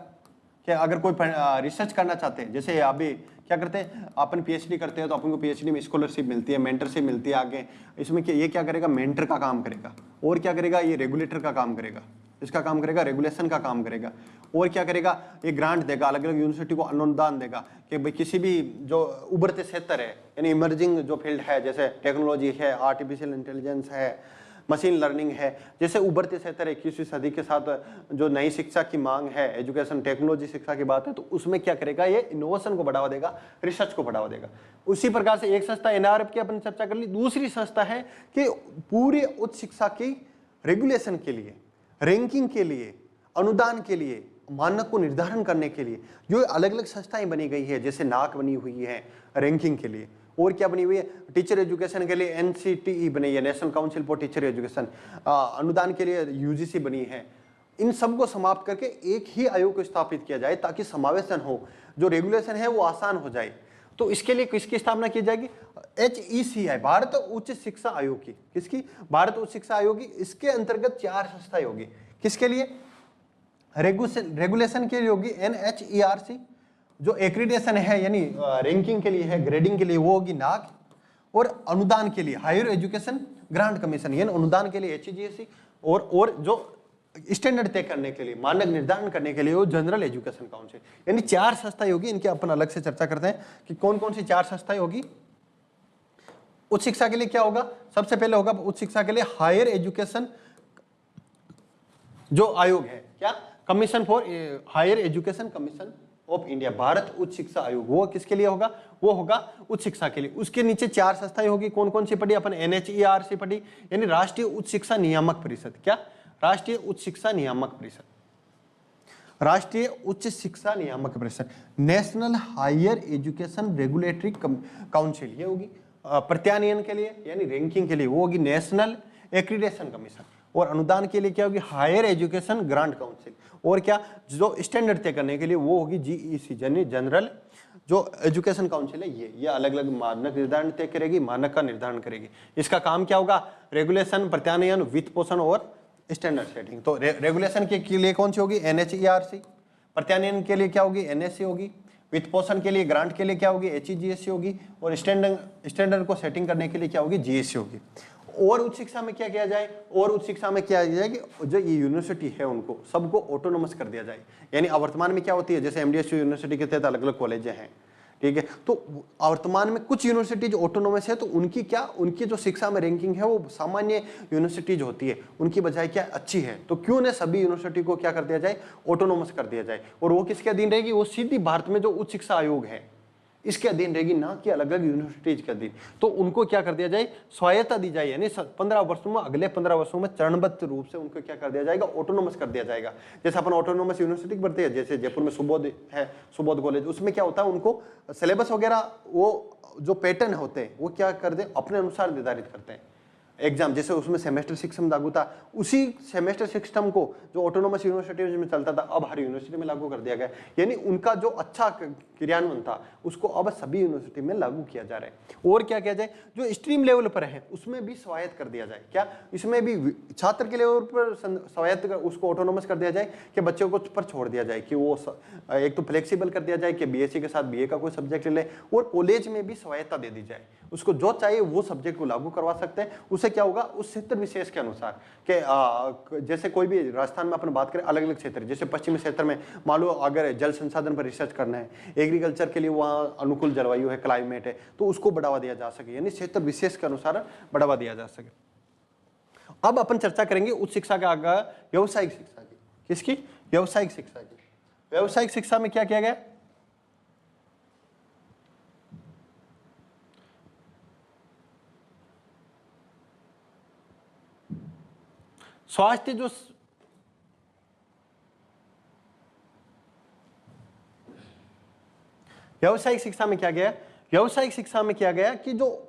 Speaker 1: क्या अगर कोई रिसर्च करना चाहते हैं, जैसे अभी क्या करते हैं अपन पीएचडी करते हैं तो अपन को पीएचडी में स्कॉलरशिप मिलती है, मेंटरशिप मिलती है आगे, इसमें ये क्या करेगा, मेंटर का काम करेगा। और क्या करेगा, ये रेगुलेटर का काम करेगा, इसका काम करेगा, रेगुलेशन का काम करेगा। और क्या करेगा, ये ग्रांट देगा, अलग अलग यूनिवर्सिटी को अनुदान देगा कि भाई किसी भी जो उभरते क्षेत्र है, यानी इमर्जिंग जो फील्ड है, जैसे टेक्नोलॉजी है, आर्टिफिशियल इंटेलिजेंस है, मशीन लर्निंग है, जैसे उभरते क्षेत्र 21वीं सदी के साथ जो नई शिक्षा की मांग है, एजुकेशन टेक्नोलॉजी शिक्षा की बात है, तो उसमें क्या करेगा, ये इनोवेशन को बढ़ावा देगा, रिसर्च को बढ़ावा देगा। उसी प्रकार से एक संस्था एनआरएफ की अपन चर्चा कर ली, दूसरी संस्था है कि पूरी उच्च शिक्षा की रेगुलेशन के लिए, रैंकिंग के लिए, अनुदान के लिए, मानक को निर्धारण करने के लिए जो अलग अलग संस्थाएं बनी गई है, जैसे नाक बनी हुई है रैंकिंग के लिए, और क्या बनी हुई है, टीचर एजुकेशन के लिए एनसीटीई बनी है, national council for teacher education, अनुदान के लिए यूजीसी बनी है। इन सबको समाप्त करके एक ही आयोग को स्थापित किया जाए ताकि समावेशन हो, जो रेगुलेशन है वो आसान हो जाए। तो इसके लिए किसकी स्थापना की जाएगी? HECI, भारत उच्च शिक्षा आयोग की। किसकी? भारत उच्च शिक्षा आयोग की। इसके अंतर्गत 4 संस्थाएं होगी। किसके लिए? रेगुलेशन के लिए होगी NHERC, जो एक्रीडेशन है यानी रैंकिंग के लिए है, ग्रेडिंग के लिए वो होगी NAAC, और अनुदान के लिए हायर एजुकेशन ग्रांट कमीशन यानी अनुदान के लिए HEGSC, और जो स्टैंडर्ड तय करने के लिए, मानक निर्धारण करने के लिए वो जनरल एजुकेशन काउंसिल। यानी 4 संस्थाएं होगी। इनके अपन अलग से चर्चा करते हैं कि कौन कौन सी 4 संस्थाएं होगी। उच्च शिक्षा के लिए क्या होगा? सबसे पहले होगा उच्च शिक्षा के लिए हायर एजुकेशन जो आयोग है, क्या? Commission for higher education commission of India, Bharat उच्च शिक्षा आयोग। वो किसके लिए होगा? वो होगा उच्च शिक्षा के लिए। उसके नीचे 4 संस्थाएं होगी। कौन कौन सी पढ़ी अपन? NHERC पढ़ी, यानी राष्ट्रीय उच्च शिक्षा नियामक परिषद। क्या? राष्ट्रीय उच्च शिक्षा नियामक परिषद, राष्ट्रीय उच्च शिक्षा नियामक परिषद, national higher education regulatory council, ये होगी प्रत्यानयन के लिए यानी रैंकिंग के लिए, वो होगी नेशनल एक्रीडेशन कमीशन, और अनुदान के लिए क्या होगी? हायर एजुकेशन ग्रांट काउंसिल, और क्या जो स्टैंडर्ड तय करने के लिए वो होगी GEC यानी जनरल जो एजुकेशन काउंसिल है। ये अलग अलग मानक निर्धारण तय करेगी, मानक का निर्धारण करेगी। इसका काम क्या होगा? रेगुलेशन, प्रत्यानयन, वित्त पोषण और स्टैंडर्ड सेटिंग। तो रेगुलेशन के लिए कौन सी होगी? NHERC, प्रत्यानयन के लिए क्या होगी? NSC होगी, वित्त पोषण के लिए ग्रांट के लिए क्या होगी? HEGSC होगी, और स्टैंडर्ड को सेटिंग करने के लिए क्या होगी? GSC होगी। और उच्च शिक्षा में क्या किया जाए? और उच्च शिक्षा में क्या किया जाए कि जो ये यूनिवर्सिटी है उनको सबको ऑटोनोमस कर दिया जाए। यानी वर्तमान में क्या होती है, जैसे MDSU यूनिवर्सिटी के तहत अलग अलग कॉलेज हैं, ठीक है, तो वर्तमान में कुछ यूनिवर्सिटी जो ऑटोनोमस है तो उनकी क्या, उनकी जो शिक्षा में रैंकिंग है वो सामान्य यूनिवर्सिटीज होती है उनकी बजाय क्या अच्छी है। तो क्यों न सभी यूनिवर्सिटी को क्या कर दिया जाए? ऑटोनोमस कर दिया जाए। और वो किसके अधीन रहेगी? वो सीधी भारत में जो उच्च शिक्षा आयोग है इसके अधीन रहेगी, ना कि अलग अलग यूनिवर्सिटीज के अधीन। तो उनको क्या कर दिया जाए? स्वायत्ता दी जाए, यानी 15 वर्षों में, अगले 15 वर्षों में चरणबद्ध रूप से उनको क्या कर दिया जाएगा? ऑटोनोमस कर दिया जाएगा। जैसे अपन ऑटोनोमस यूनिवर्सिटी बढ़ते हैं, जैसे जयपुर में सुबोध है, सुबोध कॉलेज, उसमें क्या होता है उनको सिलेबस वगैरह वो जो पैटर्न होते हैं वो क्या कर दे? अपने अनुसार निर्धारित करते हैं। एग्जाम जैसे उसमें सेमेस्टर सिस्टम लागू था, उसी सेमेस्टर सिस्टम को जो ऑटोनोमस यूनिवर्सिटी में चलता था अब हर यूनिवर्सिटी में लागू कर दिया गया। यानी उनका जो अच्छा क्रियान्वयन था उसको अब सभी यूनिवर्सिटी में लागू किया जा रहा है। और क्या किया जाए? जो स्ट्रीम लेवल पर है उसमें भी स्वायत्त कर दिया जाए। क्या इसमें भी छात्र के लेवल पर स्वायत्त उसको ऑटोनोमस कर दिया जाए कि बच्चों को पर छोड़ दिया जाए कि वो एक तो फ्लेक्सिबल कर दिया जाए कि BSc के साथ BA का कोई सब्जेक्ट ले, और कॉलेज में भी स्वायत्ता दे दी जाए, उसको जो चाहिए वो सब्जेक्ट को लागू करवा सकते हैं। उसे क्या होगा? उस क्षेत्र विशेष के अनुसार कि जैसे कोई भी राजस्थान में अपन बात करें अलग अलग क्षेत्र, जैसे पश्चिमी क्षेत्र में मान लो अगर जल संसाधन पर रिसर्च करना है, एग्रीकल्चर के लिए वहाँ अनुकूल जलवायु है, क्लाइमेट है, तो उसको बढ़ावा दिया जा सके, यानी क्षेत्र विशेष के अनुसार बढ़ावा दिया जा सके। अब अपन चर्चा करेंगे उच्च शिक्षा के आगे व्यावसायिक शिक्षा की। किसकी? व्यावसायिक शिक्षा की। व्यावसायिक शिक्षा में क्या किया गया? स्वास्थ्य जो व्यावसायिक शिक्षा में क्या गया? व्यावसायिक शिक्षा में क्या गया कि जो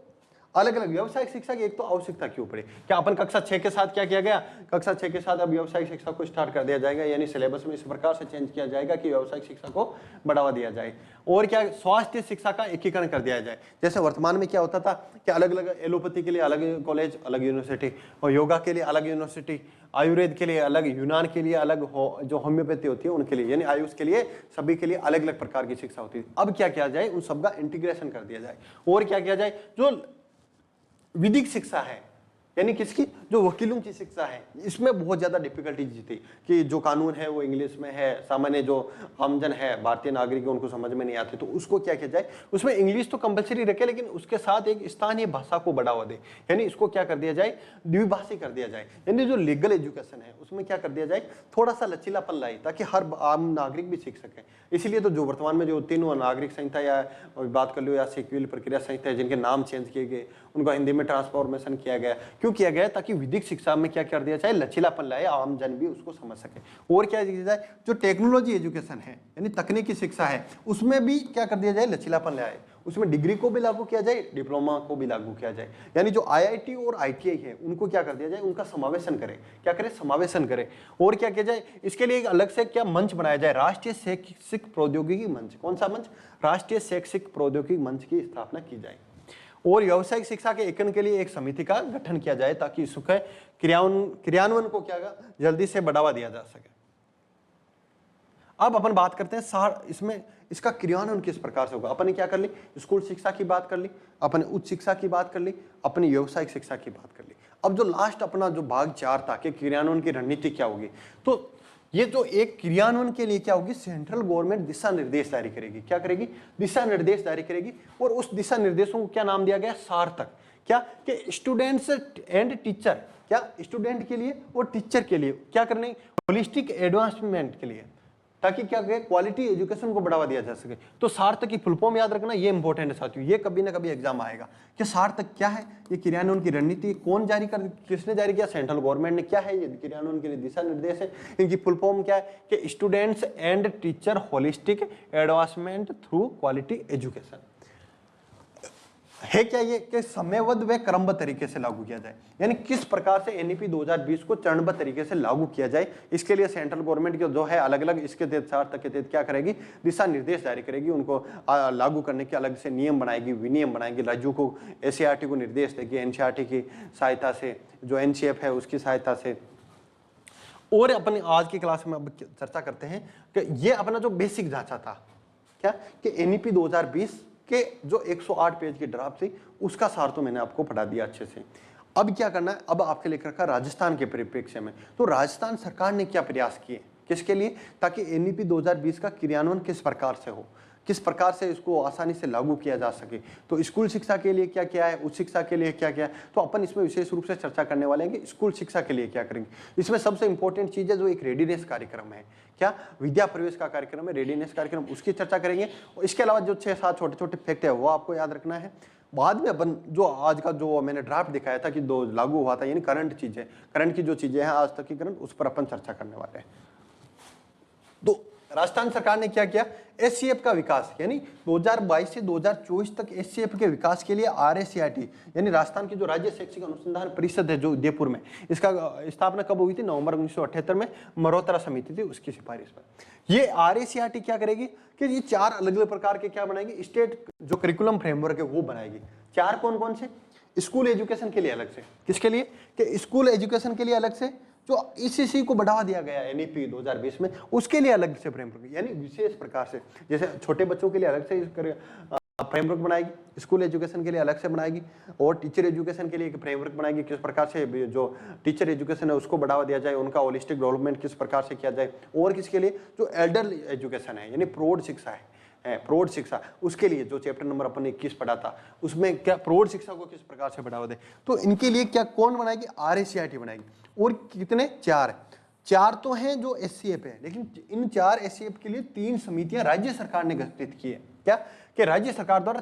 Speaker 1: अलग अलग व्यावसायिक शिक्षा की एक तो आवश्यकता क्यों पड़ी? क्या अपन कक्षा 6 के साथ क्या किया गया? कक्षा 6 के साथ अब व्यावसायिक शिक्षा को स्टार्ट कर दिया जाएगा, यानी सिलेबस में इस प्रकार से चेंज किया जाएगा कि व्यावसायिक शिक्षा को बढ़ावा दिया जाए। और क्या? स्वास्थ्य शिक्षा का एकीकरण कर दिया जाए। जैसे वर्तमान में क्या होता था कि अलग अलग एलोपैथी के लिए अलग कॉलेज, अलग यूनिवर्सिटी, और योगा के लिए अलग यूनिवर्सिटी, आयुर्वेद के लिए अलग, यूनान के लिए अलग, जो होम्योपैथी होती है उनके लिए, यानी आयुष के लिए, सभी के लिए अलग अलग प्रकार की शिक्षा होती है। अब क्या किया जाए? उन सबका इंटीग्रेशन कर दिया जाए। और क्या किया जाए? जो विधिक शिक्षा है, यानी किसकी? जो वकीलों की शिक्षा है, इसमें बहुत ज्यादा डिफिकल्टीज थी कि जो कानून है वो इंग्लिश में है, सामान्य जो आमजन है, भारतीय नागरिक उनको समझ में नहीं आते, तो उसको क्या किया जाए? उसमें इंग्लिश तो कंपलसरी रखे, लेकिन उसके साथ एक स्थानीय भाषा को बढ़ावा दे, यानी इसको क्या कर दिया जाए? द्विभाषी कर दिया जाए। यानी जो लीगल एजुकेशन है उसमें क्या कर दिया जाए? थोड़ा सा लचीलापन लाई, ताकि हर आम नागरिक भी सीख सके। इसीलिए तो जो वर्तमान में जो 3 नागरिक संहिता या बात कर लो या सिविल प्रक्रिया संहिता है, जिनके नाम चेंज किए गए, उनको हिंदी में ट्रांसफॉर्मेशन किया गया। क्यों किया गया? ताकि विधिक शिक्षा में क्या कर दिया जाए, लचीलापन लाए, आम जन भी उसको समझ सके। और क्या किया जाए, जो टेक्नोलॉजी एजुकेशन है यानी तकनीकी शिक्षा है, उसमें भी क्या कर दिया जाए, लचीलापन लाए, उसमें डिग्री को भी लागू किया जाए, डिप्लोमा को भी लागू किया जाए। यानी जो IIT और ITI है उनको क्या कर दिया जाए, उनका समावेशन करें, क्या करें, समावेशन करें। और क्या किया जाए, इसके लिए एक अलग से क्या मंच बनाया जाए, राष्ट्रीय शैक्षिक प्रौद्योगिकी मंच। कौन सा मंच? राष्ट्रीय शैक्षिक प्रौद्योगिकी मंच की स्थापना की जाए। और व्यावसायिक शिक्षा के एकीकरण के लिए एक समिति का गठन किया जाए ताकि इसके क्रियान्वयन को क्या जल्दी से बढ़ावा दिया जा सके। अब अपन बात करते हैं इसमें इसका क्रियान्वयन किस प्रकार से होगा। अपन ने क्या कर ली, स्कूल शिक्षा की बात कर ली, अपने उच्च शिक्षा की बात कर ली, अपनी व्यावसायिक शिक्षा की बात कर ली। अब जो लास्ट अपना जो भाग 4 था कि क्रियान्वयन की रणनीति क्या होगी, तो ये जो एक क्रियान्वयन के लिए क्या होगी, सेंट्रल गवर्नमेंट दिशा निर्देश जारी करेगी। क्या करेगी? दिशा निर्देश जारी करेगी। और उस दिशा निर्देशों को क्या नाम दिया गया? सार्थक। क्या कि स्टूडेंट्स एंड टीचर, क्या स्टूडेंट के लिए और टीचर के लिए क्या करने, होलिस्टिक एडवांसमेंट के लिए, ताकि क्या कहे, क्वालिटी एजुकेशन को बढ़ावा दिया जा सके। तो सार्थक की फुल फॉर्म याद रखना, ये इंपॉर्टेंट है साथियों, ये कभी ना कभी एग्जाम आएगा कि सार्थक क्या है, ये क्रियान्वयन की रणनीति कौन जारी कर, किसने जारी किया, सेंट्रल गवर्नमेंट ने। क्या है ये क्रियान्वयन के लिए दिशा निर्देश है, इनकी फुल फॉर्म क्या है कि students and teacher holistic advancement through quality education. है क्या ये कि समयबद्ध व क्रमबद्ध तरीके से लागू किया जाए, यानी किस प्रकार से NEP 2020 को चरणबद्ध तरीके से लागू किया जाए। इसके लिए सेंट्रल गवर्नमेंट के जो है अलग अलग इसके तहत 4 तक के तहत क्या करेगी, दिशा निर्देश जारी करेगी, उनको लागू करने के अलग से नियम बनाएगी, विनियम बनाएगी, राज्यों को SCERT को निर्देश देगी, NCERT की सहायता से, जो NCF है उसकी सहायता से। और अपने आज की क्लास में अब चर्चा करते हैं कि ये अपना जो बेसिक ढांचा था क्या कि NEP 2020 के जो 108 पेज की ड्राफ्ट थी उसका सार तो मैंने आपको पढ़ा दिया अच्छे से। अब क्या करना है, अब आपके लेकर रखा राजस्थान के परिप्रेक्ष्य में। तो राजस्थान सरकार ने क्या प्रयास किए, किसके लिए, ताकि NEP 2020 का क्रियान्वयन किस प्रकार से हो, किस प्रकार से इसको आसानी से लागू किया जा सके। तो स्कूल शिक्षा के लिए क्या क्या है, उच्च शिक्षा के लिए क्या क्या है, तो अपन इसमें विशेष रूप से चर्चा करने वाले हैं कि स्कूल शिक्षा के लिए क्या करेंगे। इसमें सबसे इंपॉर्टेंट चीज है जो एक रेडीनेस कार्यक्रम है, क्या विद्या प्रवेश का कार्यक्रम है, रेडीनेस कार्यक्रम, उसकी चर्चा करेंगे। और इसके अलावा जो 6-7 छोटे छोटे फैक्ट है वो आपको याद रखना है। बाद में अपन जो आज का जो मैंने ड्राफ्ट दिखाया था कि 2 लागू हुआ था, यानी करंट चीजें, करंट की जो चीजें हैं आज तक की करंट, उस पर अपन चर्चा करने वाले हैं। तो राजस्थान सरकार ने क्या किया, SCF का विकास, यानी 2022 से 2024 तक SCF के विकास के लिए RACIT यानी राजस्थान की जो राज्य शैक्षिक अनुसंधान परिषद है जो उदयपुर में, इसका स्थापना कब हुई थी, नवंबर 1978 में मल्होत्रा समिति थी उसकी सिफारिश पर। ये RACIT क्या करेगी कि ये 4 अलग अलग प्रकार के क्या बनाएगी, स्टेट जो करिकुलम फ्रेमवर्क है वो बनाएगी। 4 कौन कौन से, स्कूल एजुकेशन के लिए अलग से, किसके लिए कि स्कूल एजुकेशन के लिए अलग से, जो ECC को बढ़ावा दिया गया NEP 2020 में उसके लिए अलग से फ्रेमवर्क, यानी विशेष प्रकार से, जैसे छोटे बच्चों के लिए अलग से फ्रेमवर्क बनाएगी, स्कूल एजुकेशन के लिए अलग से बनाएगी, और टीचर एजुकेशन के लिए एक फ्रेमवर्क बनाएगी, किस प्रकार से जो टीचर एजुकेशन है उसको बढ़ावा दिया जाए, उनका होलिस्टिक डेवलपमेंट किस प्रकार से किया जाए। और किसके लिए, जो एल्डर एजुकेशन है यानी प्रौढ़ शिक्षा है, प्रौढ़ शिक्षा, उसके लिए जो चैप्टर नंबर अपन ने 21 पढ़ा था उसमें क्या प्रौढ़ शिक्षा को किस प्रकार से बढ़ावा दे, तो इनके लिए क्या कौन बनाएगी, RACIT बनाएगी। और कितने, 4 तो हैं जो SCF है, लेकिन इन 4 SCF के लिए 3 समितियां राज्य सरकार ने गठित की है। क्या कि राज्य सरकार द्वारा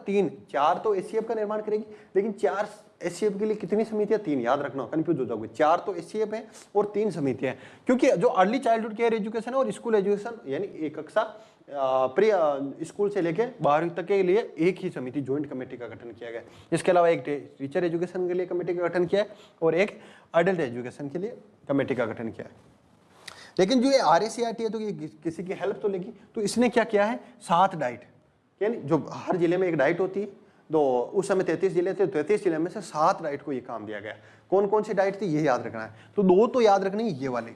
Speaker 1: 4 तो SCF का निर्माण करेगी, लेकिन 4 SCF के लिए कितनी समितियां, 3, याद रखना, कंफ्यूज हो जाओगे। 4 तो SCF है और 3 समितियां हैं, क्योंकि जो अर्ली चाइल्डहुड केयर एजुकेशन है और स्कूल एजुकेशन यानी एक कक्षा प्री स्कूल से लेके 12वीं तक के लिए एक ही समिति ज्वाइंट कमेटी का गठन किया गया। इसके अलावा एक टीचर एजुकेशन के लिए कमेटी का गठन किया है और एक अडल्ट एजुकेशन के लिए कमेटी का गठन किया है। लेकिन जो ये RACIT है तो ये किसी की हेल्प तो लेगी, तो इसने क्या किया है, 7 डाइट, यानी जो हर जिले में एक डाइट होती है, तो उस समय 33 जिले थे, 33 जिले में से 7 डाइट को ये काम दिया गया। कौन कौन सी डाइट थी ये याद रखना है, तो 2 तो याद रखनी ये वाली,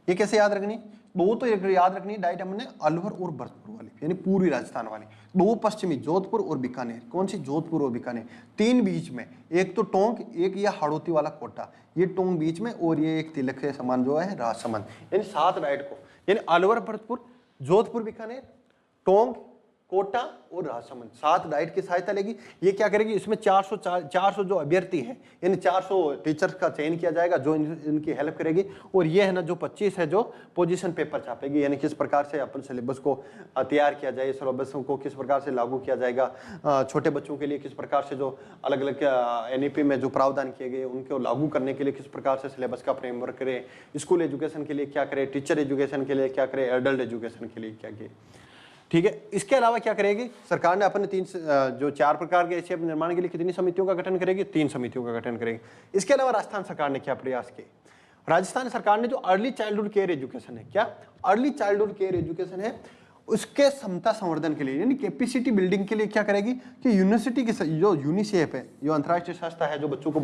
Speaker 1: ये कैसे याद रखनी, 2 तो याद रखनी डाइट हमने अलवर और भरतपुर वाली, यानी पूरी राजस्थान वाली। 2 पश्चिमी, जोधपुर और बीकानेर, कौन सी, जोधपुर और बीकानेर। 3 बीच में, एक तो टोंक, एक ये हाड़ौती वाला कोटा, ये टोंक बीच में, और ये एक तिलक से समान जो है राजसमंद, यानी 7 डाइट को, यानी अलवर भरतपुर, जोधपुर बीकानेर, टोंक कोटा और राजसमंद 7 डाइट की सहायता लेगी। ये क्या करेगी, इसमें 400 जो अभ्यर्थी हैं यानी 400 टीचर्स का चयन किया जाएगा जो इनकी हेल्प करेगी। और ये है ना जो 25 है जो पोजीशन पेपर छापेगी, यानी किस प्रकार से अपन सिलेबस को तैयार किया जाए, सिलेबस को किस प्रकार से लागू किया जाएगा, छोटे बच्चों के लिए किस प्रकार से जो अलग अलग एनईपी में जो प्रावधान किए गए उनको लागू करने के लिए किस प्रकार से सिलेबस का फ्रेमवर्क करें, स्कूल एजुकेशन के लिए क्या करें, टीचर एजुकेशन के लिए क्या करें, एडल्ट एजुकेशन के लिए क्या करें। ठीक है, इसके अलावा क्या करेगी सरकार ने अपने 4 प्रकार के एशिया निर्माण के लिए कितनी समितियों का गठन करेगी, 3 समितियों का गठन करेगी। इसके अलावा राजस्थान सरकार ने क्या प्रयास किए, राजस्थान सरकार ने जो अर्ली चाइल्डहुड केयर एजुकेशन है, क्या अर्ली चाइल्डहुड केयर एजुकेशन है, उसके क्षमता संवर्धन के लिए यानी कैपेसिटी बिल्डिंग के लिए क्या करेगी कि यूनिवर्सिटी की जो यूनिसेफ है, जो अंतर्राष्ट्रीय संस्था है जो बच्चों को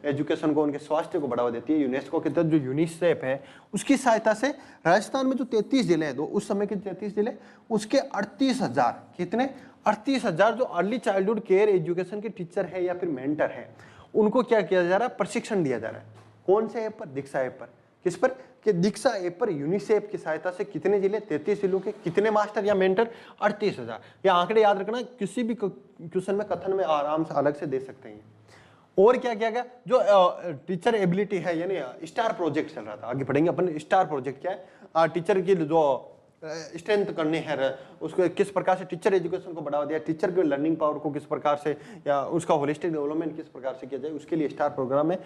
Speaker 1: एजुकेशन को उनके स्वास्थ्य को बढ़ावा देती है, यूनेस्को के तहत जो यूनिसेफ है उसकी सहायता से राजस्थान में जो 33 जिले हैं, उस समय के 33 जिले, उसके 38,000 कितने 38,000 जो अर्ली चाइल्डहुड केयर एजुकेशन के टीचर है या फिर मेंटर है, उनको क्या किया जा रहा है, प्रशिक्षण दिया जा रहा है। कौन से ऐप पर, दीक्षा ऐप पर। किस पर, कि दीक्षा ऐप पर यूनिसेफ की सहायता से कितने जिले, 33 जिलों के कितने मास्टर या मेंटर, 38,000। ये आंकड़े याद रखना, किसी भी क्वेश्चन में कथन में आराम से अलग से दे सकते हैं। और क्या किया गया, जो टीचर एबिलिटी है यानी स्टार प्रोजेक्ट चल रहा था, आगे पढ़ेंगे अपन। स्टार प्रोजेक्ट क्या है, टीचर की जो स्ट्रेंथ करनी है उसको किस प्रकार से टीचर एजुकेशन को बढ़ावा दिया, टीचर के लर्निंग पावर को किस प्रकार से या उसका होलिस्टिक डेवलपमेंट किस प्रकार से किया जाए, उसके लिए स्टार प्रोग्राम है।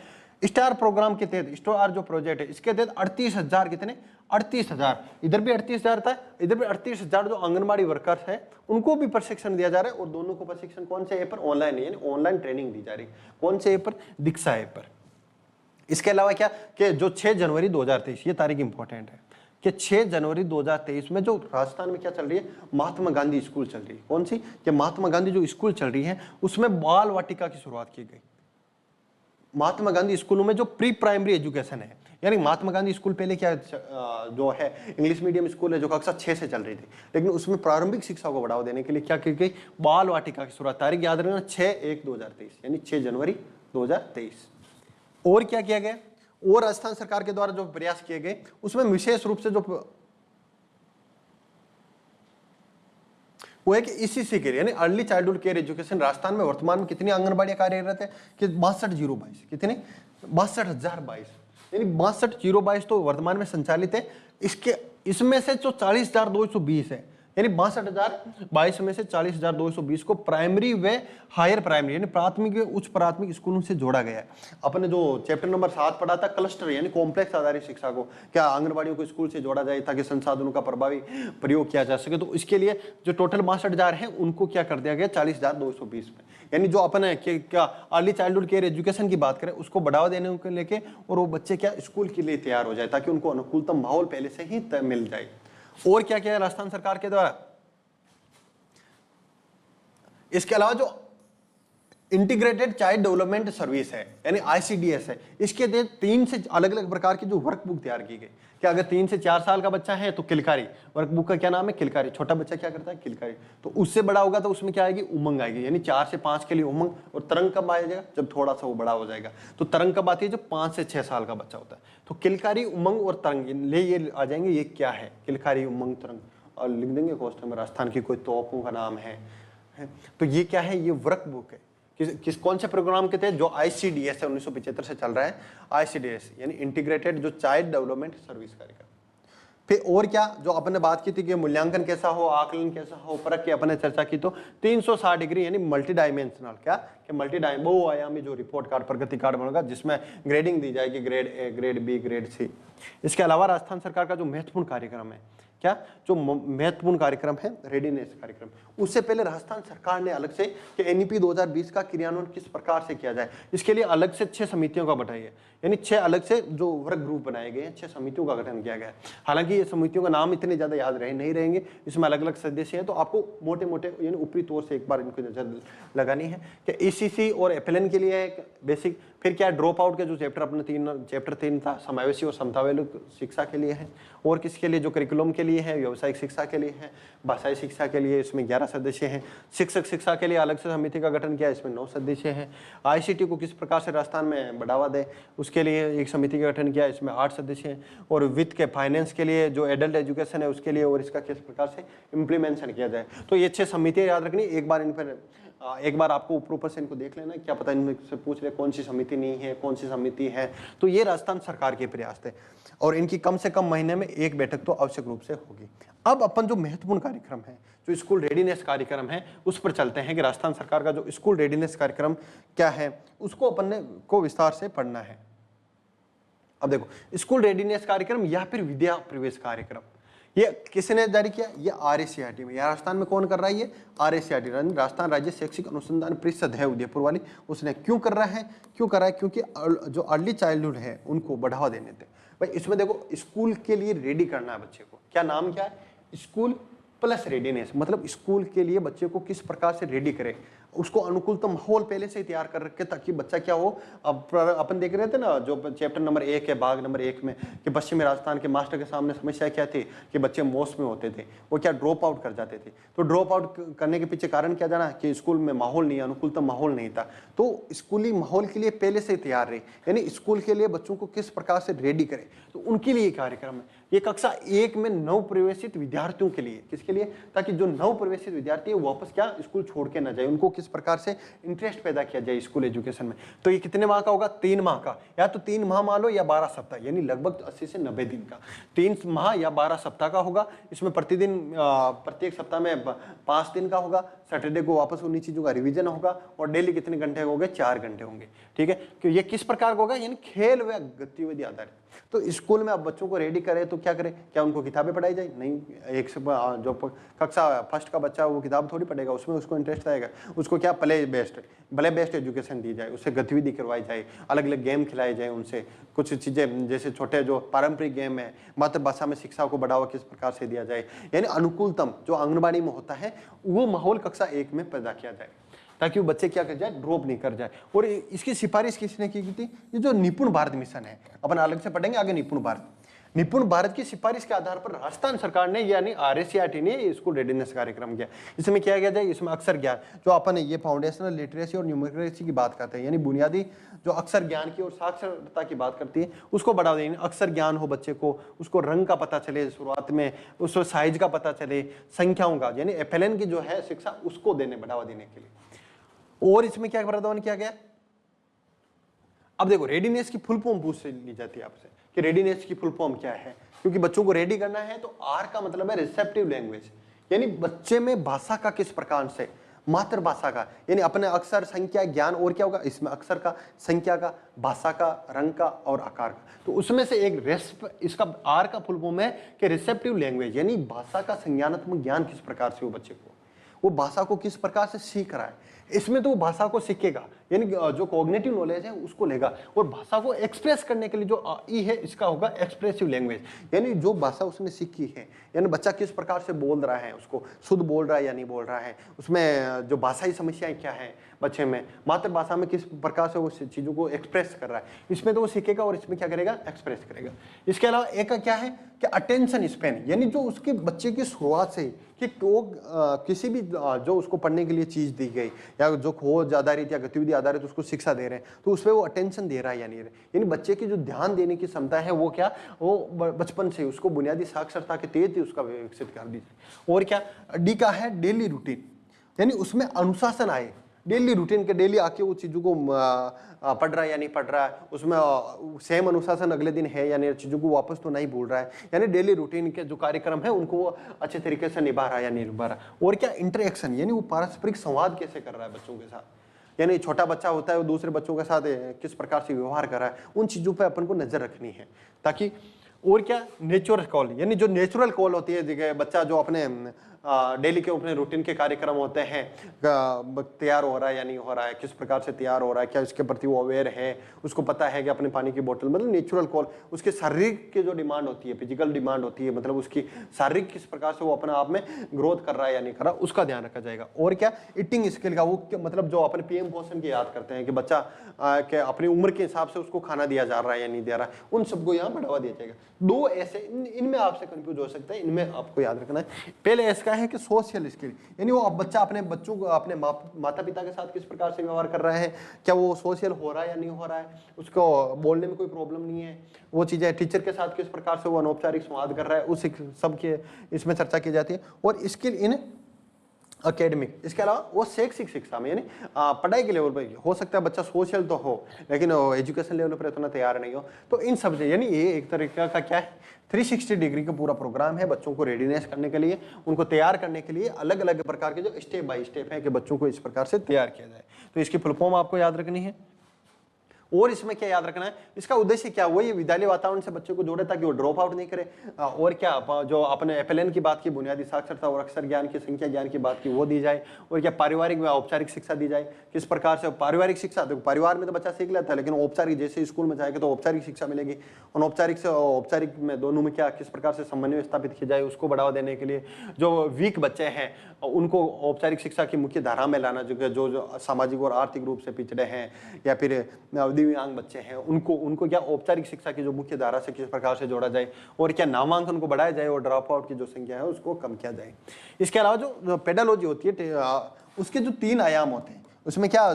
Speaker 1: स्टार प्रोग्राम के तहत स्टार जो प्रोजेक्ट है इसके तहत 38,000 कितने 38,000, इधर भी 38,000 था, इधर भी 38,000 जो आंगनबाड़ी वर्कर्स है उनको भी प्रशिक्षण दिया जा रहा है। और दोनों को प्रशिक्षण कौन से ऐप पर, ऑनलाइन यानी ऑनलाइन ट्रेनिंग दी जा रही, कौन से ऐप पर, दीक्षा ऐप पर। इसके अलावा क्या कि जो 6 जनवरी 2023 ये तारीख इंपॉर्टेंट है कि 6 जनवरी 2023 में जो राजस्थान में क्या चल रही है, महात्मा गांधी स्कूल चल रही है। कौन सी, कि महात्मा गांधी जो स्कूल चल रही है उसमें बाल वाटिका की शुरुआत की गई। महात्मा गांधी स्कूलों में जो प्री प्राइमरी एजुकेशन है, यानी महात्मा गांधी स्कूल पहले क्या जो है इंग्लिश मीडियम स्कूल है जो कक्षा 6 से चल रही थी, लेकिन उसमें प्रारंभिक शिक्षा को बढ़ावा देने के लिए क्या की गई, बाल वाटिका की शुरुआत। तारीख याद रखना 6/1/2023 यानी 6 जनवरी 2023। और क्या किया गया, और राजस्थान सरकार के द्वारा जो प्रयास किए गए उसमें विशेष रूप से जो वो है कि ईसीसी के लिए यानी early childhood care education Rajasthan में वर्तमान में कितनी आंगनबाड़ी कार्यरत है कि 62,022 कितने 62,022 यानी 62,022 तो वर्तमान में संचालित है। इसमें से जो 40,220 है यानी 62,022 में से 40,220 को प्राइमरी व हायर प्राइमरी यानी प्राथमिक व उच्च प्राथमिक स्कूलों से जोड़ा गया है। अपने जो चैप्टर नंबर 7 पढ़ा था क्लस्टर यानी कॉम्प्लेक्स आधारित शिक्षा को क्या आंगनबाड़ियों को स्कूल से जोड़ा जाए ताकि संसाधनों का प्रभावी प्रयोग किया जा सके, तो इसके लिए जो टोटल 62,000 है उनको क्या कर दिया गया 40,220 में। यानी जो अपन है क्या अर्ली चाइल्डहुड केयर एजुकेशन की बात करें उसको बढ़ावा देने को लेके और वो बच्चे क्या स्कूल के लिए तैयार हो जाए ताकि उनको अनुकूलतम माहौल पहले से ही मिल जाए। और क्या किया राजस्थान सरकार के द्वारा, इसके अलावा जो इंटीग्रेटेड चाइल्ड डेवलपमेंट सर्विस है यानी आईसीडीएस है, इसके तहत 3 से अलग अलग प्रकार की जो वर्कबुक तैयार की गई कि अगर 3 से 4 साल का बच्चा है तो किलकारी, वर्कबुक का क्या नाम है किलकारी, छोटा बच्चा क्या करता है किलकारी, तो उससे बड़ा होगा तो उसमें क्या आएगी उमंग आएगी यानी 4 से 5 के लिए उमंग। और तरंग कब आएगा जब थोड़ा सा वो बड़ा हो जाएगा, तो तरंग कब आती है जब 5 से 6 साल का बच्चा होता है। तो किलकारी उमंग और तरंग ले ये आ जाएंगे, ये क्या है किलकारी उमंग तरंग, और लिख देंगे क्वेश्चन में राजस्थान की कोई तोपों का नाम है। तो ये क्या है, ये वर्कबुक है किस कौन से प्रोग्राम के तहत, जो आईसीडीएस है 1975 से चल रहा है, आईसीडीएस यानी इंटीग्रेटेड जो चाइल्ड डेवलपमेंट सर्विस कार्यक्रम। फिर और क्या जो अपन ने बात की थी कि मूल्यांकन कैसा हो, आकलन कैसा हो, परख की अपन ने चर्चा की, तो 360 डिग्री यानी मल्टी डायमेंशनल क्या कि बहुआयामी जो रिपोर्ट कार्ड प्रगति कार्ड बनेगा जिसमें ग्रेडिंग दी जाएगी grade A grade B grade C. इसके अलावा राजस्थान सरकार का जो महत्वपूर्ण कार्यक्रम है क्या, जो महत्वपूर्ण कार्यक्रम है रेडीनेस कार्यक्रम, उससे पहले राजस्थान सरकार ने अलग से कि एनईपी 2020 का क्रियान्वयन किस प्रकार से किया जाए, इसके लिए अलग से 6 समितियों का गठन है यानी 6 अलग से जो वर्क ग्रुप बनाए गए हैं, 6 समितियों का गठन किया गया है। हालांकि ये समितियों का नाम इतने ज्यादा याद नहीं रहेंगे, इसमें अलग अलग सदस्य हैं, तो आपको मोटे मोटे यानी ऊपरी तौर से एक बार इनको नजर लगानी है कि ईसीसी और एफएलएन के लिए एक बेसिक, फिर क्या ड्रॉप आउट के जो चैप्टर अपने चैप्टर 3 था समावेशी और समतावेलु शिक्षा के लिए है, और किसके लिए जो करिकुलम के लिए है, व्यावसायिक शिक्षा के लिए है, भाषाई शिक्षा के लिए इसमें 11 सदस्य हैं, शिक्षक शिक्षा के लिए अलग से समिति का गठन किया, इसमें 9 सदस्य हैं, आईसीटी को किस प्रकार से राजस्थान में बढ़ावा दे उसके लिए एक समिति का गठन किया, इसमें 8 सदस्य हैं, और वित्त के फाइनेंस के लिए जो एडल्ट एजुकेशन है उसके लिए और इसका किस प्रकार से इम्प्लीमेंशन किया जाए। तो ये 6 समितियां याद रखनी, एक बार आपको ऊपर से इनको देख लेना, क्या पता इनमें से पूछ ले कौन सी समिति नहीं है, कौन सी समिति है। तो ये राजस्थान सरकार के प्रयास थे और इनकी कम से कम महीने में एक बैठक तो आवश्यक रूप से होगी। अब अपन जो महत्वपूर्ण कार्यक्रम है, जो स्कूल रेडीनेस कार्यक्रम है, उस पर चलते हैं कि राजस्थान सरकार का जो स्कूल रेडीनेस कार्यक्रम क्या है, उसको अपन को विस्तार से पढ़ना है। अब देखो, स्कूल रेडीनेस कार्यक्रम या फिर विद्या प्रवेश कार्यक्रम, ये किसने जारी किया? ये RACRT में, राजस्थान में कौन कर रहा है? ये RACRT, राजस्थान राज्य शैक्षिक अनुसंधान परिषद है उदयपुर वाली, उसने क्यों कर रहा है? क्योंकि जो अर्ली चाइल्डहुड है उनको बढ़ावा देने थे भाई। इसमें देखो, स्कूल के लिए रेडी करना है बच्चे को, क्या नाम क्या है? स्कूल प्लस रेडीनेस, मतलब स्कूल के लिए बच्चे को किस प्रकार से रेडी करें, उसको अनुकूल तो माहौल पहले से ही तैयार कर रखे ताकि बच्चा क्या हो। अब अपन देख रहे थे ना जो चैप्टर नंबर 1 है, भाग नंबर 1 में, कि पश्चिमी राजस्थान के मास्टर के सामने समस्या क्या थी कि बच्चे मोस्ट में होते थे, वो क्या ड्रॉप आउट कर जाते थे। तो ड्रॉप आउट करने के पीछे कारण क्या जाना कि स्कूल में माहौल नहीं, अनुकूलतम माहौल नहीं था। तो स्कूली माहौल के लिए पहले से तैयार रहे, यानी स्कूल के लिए बच्चों को किस प्रकार से रेडी करें, तो उनके लिए कार्यक्रम है। ये कक्षा 1 में नव प्रवेशित विद्यार्थियों के लिए, किसके लिए? ताकि जो नव प्रवेशित विद्यार्थी है वापस क्या स्कूल छोड़ के ना जाए, उनको किस प्रकार से इंटरेस्ट पैदा किया जाए स्कूल एजुकेशन में। तो ये कितने माह का होगा? 3 माह का, या तो 3 माह मान लो या 12 सप्ताह, यानी लगभग 80 से 90 दिन का, 3 माह या 12 सप्ताह का होगा। इसमें प्रतिदिन प्रत्येक सप्ताह में 5 दिन का होगा, सैटरडे को वापस उन्हीं चीजों का रिवीजन होगा, और डेली कितने घंटे होंगे? 4 घंटे होंगे। ठीक है, क्यों? ये किस प्रकार का होगा? यानी खेल व गतिविधि आधारित। तो स्कूल में अब बच्चों को रेडी करें तो क्या करें? क्या उनको किताबें पढ़ाई जाए? नहीं, एक से जो कक्षा फर्स्ट का बच्चा वो किताब थोड़ी पढ़ेगा, उसमें उसको इंटरेस्ट आएगा। उसको क्या प्ले बेस्ड एजुकेशन दी जाए, उससे गतिविधि करवाई जाए, अलग अलग गेम खिलाए जाए, उनसे कुछ चीजें जैसे छोटे जो पारंपरिक गेम है, मातृभाषा में शिक्षा को बढ़ावा किस प्रकार से दिया जाए, यानी अनुकूलतम जो आंगनबाड़ी में होता है वो माहौल कक्षा 1 में पैदा किया जाए ताकि वो बच्चे क्या कर जाए? ड्रॉप नहीं कर जाए। और इसकी सिफारिश किसने की थी? ये जो निपुण भारत मिशन है, अपन अलग से पढ़ेंगे आगे। निपुण भारत की सिफारिश के आधार पर राजस्थान सरकार ने यानी RACRT ने स्कूल रेडीनेस कार्यक्रम किया। इसमें क्या किया जाए? इसमें अक्षर ज्ञान, जो अपन ये फाउंडेशनल लिटरेसी और न्यूमेरेसी की बात करते हैं, यानी बुनियादी जो अक्षर ज्ञान की और साक्षरता की बात करती है, उसको बढ़ावा देने। अक्षर ज्ञान हो बच्चे को, उसको रंग का पता चले शुरुआत में, उसको साइज का पता चले, संख्याओं का, यानी FLN की जो है शिक्षा उसको देने, बढ़ावा देने के लिए। और इसमें क्या प्रावधान किया गया? अब देखो, रेडीनेस की फुल फॉर्म पूछ ली जाती है आपसे कि रेडीनेस की फुल फॉर्म क्या है, क्योंकि बच्चों को रेडी करना है। तो R का मतलब है रिसेप्टिव लैंग्वेज, यानी बच्चे में भाषा का किस प्रकार से, मातृभाषा का, यानी अपने अक्षर, संख्या, ज्ञान, और क्या होगा इसमें? अक्षर का, संख्या का, भाषा का, रंग का और आकार का। तो उसमें से एक इसका R का फुल फॉर्म है कि रिसेप्टिव लैंग्वेज, यानी भाषा का संज्ञानात्मक ज्ञान किस प्रकार से हो बच्चे को, वो भाषा को किस प्रकार से सीख रहा है। इसमें तो वो भाषा को सीखेगा, यानी जो कॉग्निटिव नॉलेज है उसको लेगा, और भाषा को एक्सप्रेस करने के लिए जो ई है इसका होगा एक्सप्रेसिव लैंग्वेज, यानी जो भाषा उसने सीखी है, यानी बच्चा किस प्रकार से बोल रहा है, उसको शुद्ध बोल रहा है या नहीं बोल रहा है, उसमें जो भाषाई समस्याएं क्या है बच्चे में, मातृभाषा में किस प्रकार से वो चीजों को एक्सप्रेस कर रहा है, इसमें तो वो सीखेगा और इसमें क्या करेगा? एक्सप्रेस करेगा। इसके अलावा एक का क्या है कि अटेंशन स्पैन, यानी जो उसके बच्चे की शुरुआत से ही कि वो किसी भी जो उसको पढ़ने के लिए चीज दी गई या जो खोज आधारित या गतिविधि आधारित उसको शिक्षा दे रहे हैं, तो उसपे वो अटेंशन दे रहा है या नहीं, यानी बच्चे की जो ध्यान देने की क्षमता है वो क्या, वो बचपन से उसको बुनियादी साक्षरता के तेज ही उसका विकसित कर दीजिए। और क्या? डी का है डेली रूटीन, यानी उसमें अनुशासन आए, डेली रूटीन के डेली आके वो चीज़ों को पढ़ रहा है या नहीं पढ़ रहा है, उसमें सेम अनुशासन अगले दिन है या नहीं, चीज़ों को वापस तो नहीं भूल रहा है, यानी डेली रूटीन के जो कार्यक्रम है उनको वो अच्छे तरीके से निभा रहा है या नहीं निभा रहा। और क्या? इंटरेक्शन, यानी वो पारस्परिक संवाद कैसे कर रहा है बच्चों के साथ, यानी छोटा बच्चा होता है वो दूसरे बच्चों के साथ किस प्रकार से व्यवहार कर रहा है, उन चीज़ों पर अपन को नजर रखनी है ताकि। और क्या? नेचुरल कॉल, यानी जो नेचुरल कॉल होती है, बच्चा जो अपने डेली के अपने रूटीन के कार्यक्रम होते हैं, तैयार हो रहा है या नहीं हो रहा है, किस प्रकार से तैयार हो रहा है, क्या इसके प्रति वो अवेयर है, उसको पता है कि अपने पानी की बोतल मतलब नेचुरल कॉल, उसके शारीरिक की जो डिमांड होती है, फिजिकल डिमांड होती है, मतलब उसकी शारीरिक किस प्रकार से वो अपने आप में ग्रोथ कर रहा है या नहीं कर रहा, उसका ध्यान रखा जाएगा। और क्या ईटिंग स्किल का, वो मतलब जो अपने पीएम पोषण की याद करते हैं कि बच्चा के अपनी उम्र के हिसाब से उसको खाना दिया जा रहा है या नहीं दे रहा है, उन सबको यहाँ बढ़ावा दिया जाएगा। दो ऐसे इनमें आपसे कंफ्यूज हो सकता है, इनमें आपको याद रखना है। पहले इसका है कि सोशल स्किल, यानी वो बच्चा अपने बच्चों को, अपने माता पिता के साथ किस प्रकार से व्यवहार कर रहा है, क्या वो सोशल हो रहा है या नहीं हो रहा है, उसको बोलने में कोई प्रॉब्लम नहीं है, वो चीजें टीचर के साथ किस प्रकार से वो अनौपचारिक संवाद कर रहा है, उस सब के इसमें चर्चा की जाती है। और स्किल इन अकेडमिक, इसके अलावा वो शैक्षिक शिक्षा में, यानी पढ़ाई के लेवल पर हो सकता है बच्चा सोशल तो हो लेकिन एजुकेशन लेवल पर इतना तैयार नहीं हो, तो इन सब से, यानी ये एक तरीके का क्या है 360 डिग्री का पूरा प्रोग्राम है बच्चों को रेडीनेस करने के लिए, उनको तैयार करने के लिए अलग अलग प्रकार के जो स्टेप बाय स्टेप है कि बच्चों को इस प्रकार से तैयार किया जाए। तो इसकी फुल फॉर्म आपको याद रखनी है। और इसमें क्या याद रखना है, इसका उद्देश्य क्या, वही विद्यालय वातावरण से बच्चों को जोड़े ताकि वो ड्रॉप आउट नहीं करे। और क्या, जो अपने FLN की बात की, बुनियादी साक्षरता और अक्षर ज्ञान की, संख्या ज्ञान की बात की, वो दी जाए। और क्या, पारिवारिक व औपचारिक शिक्षा दी जाए, किस प्रकार से पारिवारिक शिक्षा, देखो परिवार में तो बच्चा सीख लेता है, लेकिन औपचारिक जैसे स्कूल में जाएगा तो औपचारिक शिक्षा मिलेगी, अनौपचारिक से औपचारिक में दोनों में क्या किस प्रकार से समन्वय स्थापित किया जाए, उसको बढ़ावा देने के लिए जो वीक बच्चे हैं उनको औपचारिक शिक्षा की मुख्य धारा में लाना, जो सामाजिक और आर्थिक रूप से पिछड़े हैं या फिर दिव्यांग बच्चे हैं, उनको क्या औपचारिक शिक्षा की जो मुख्य धारा से किस प्रकार से जोड़ा जाए, और क्या नामांकन को बढ़ाया जाए और ड्रॉप आउट की जो संख्या है उसको कम किया जाए। इसके अलावा जो पेडालॉजी होती है उसके जो 3 आयाम होते हैं, उसमें क्या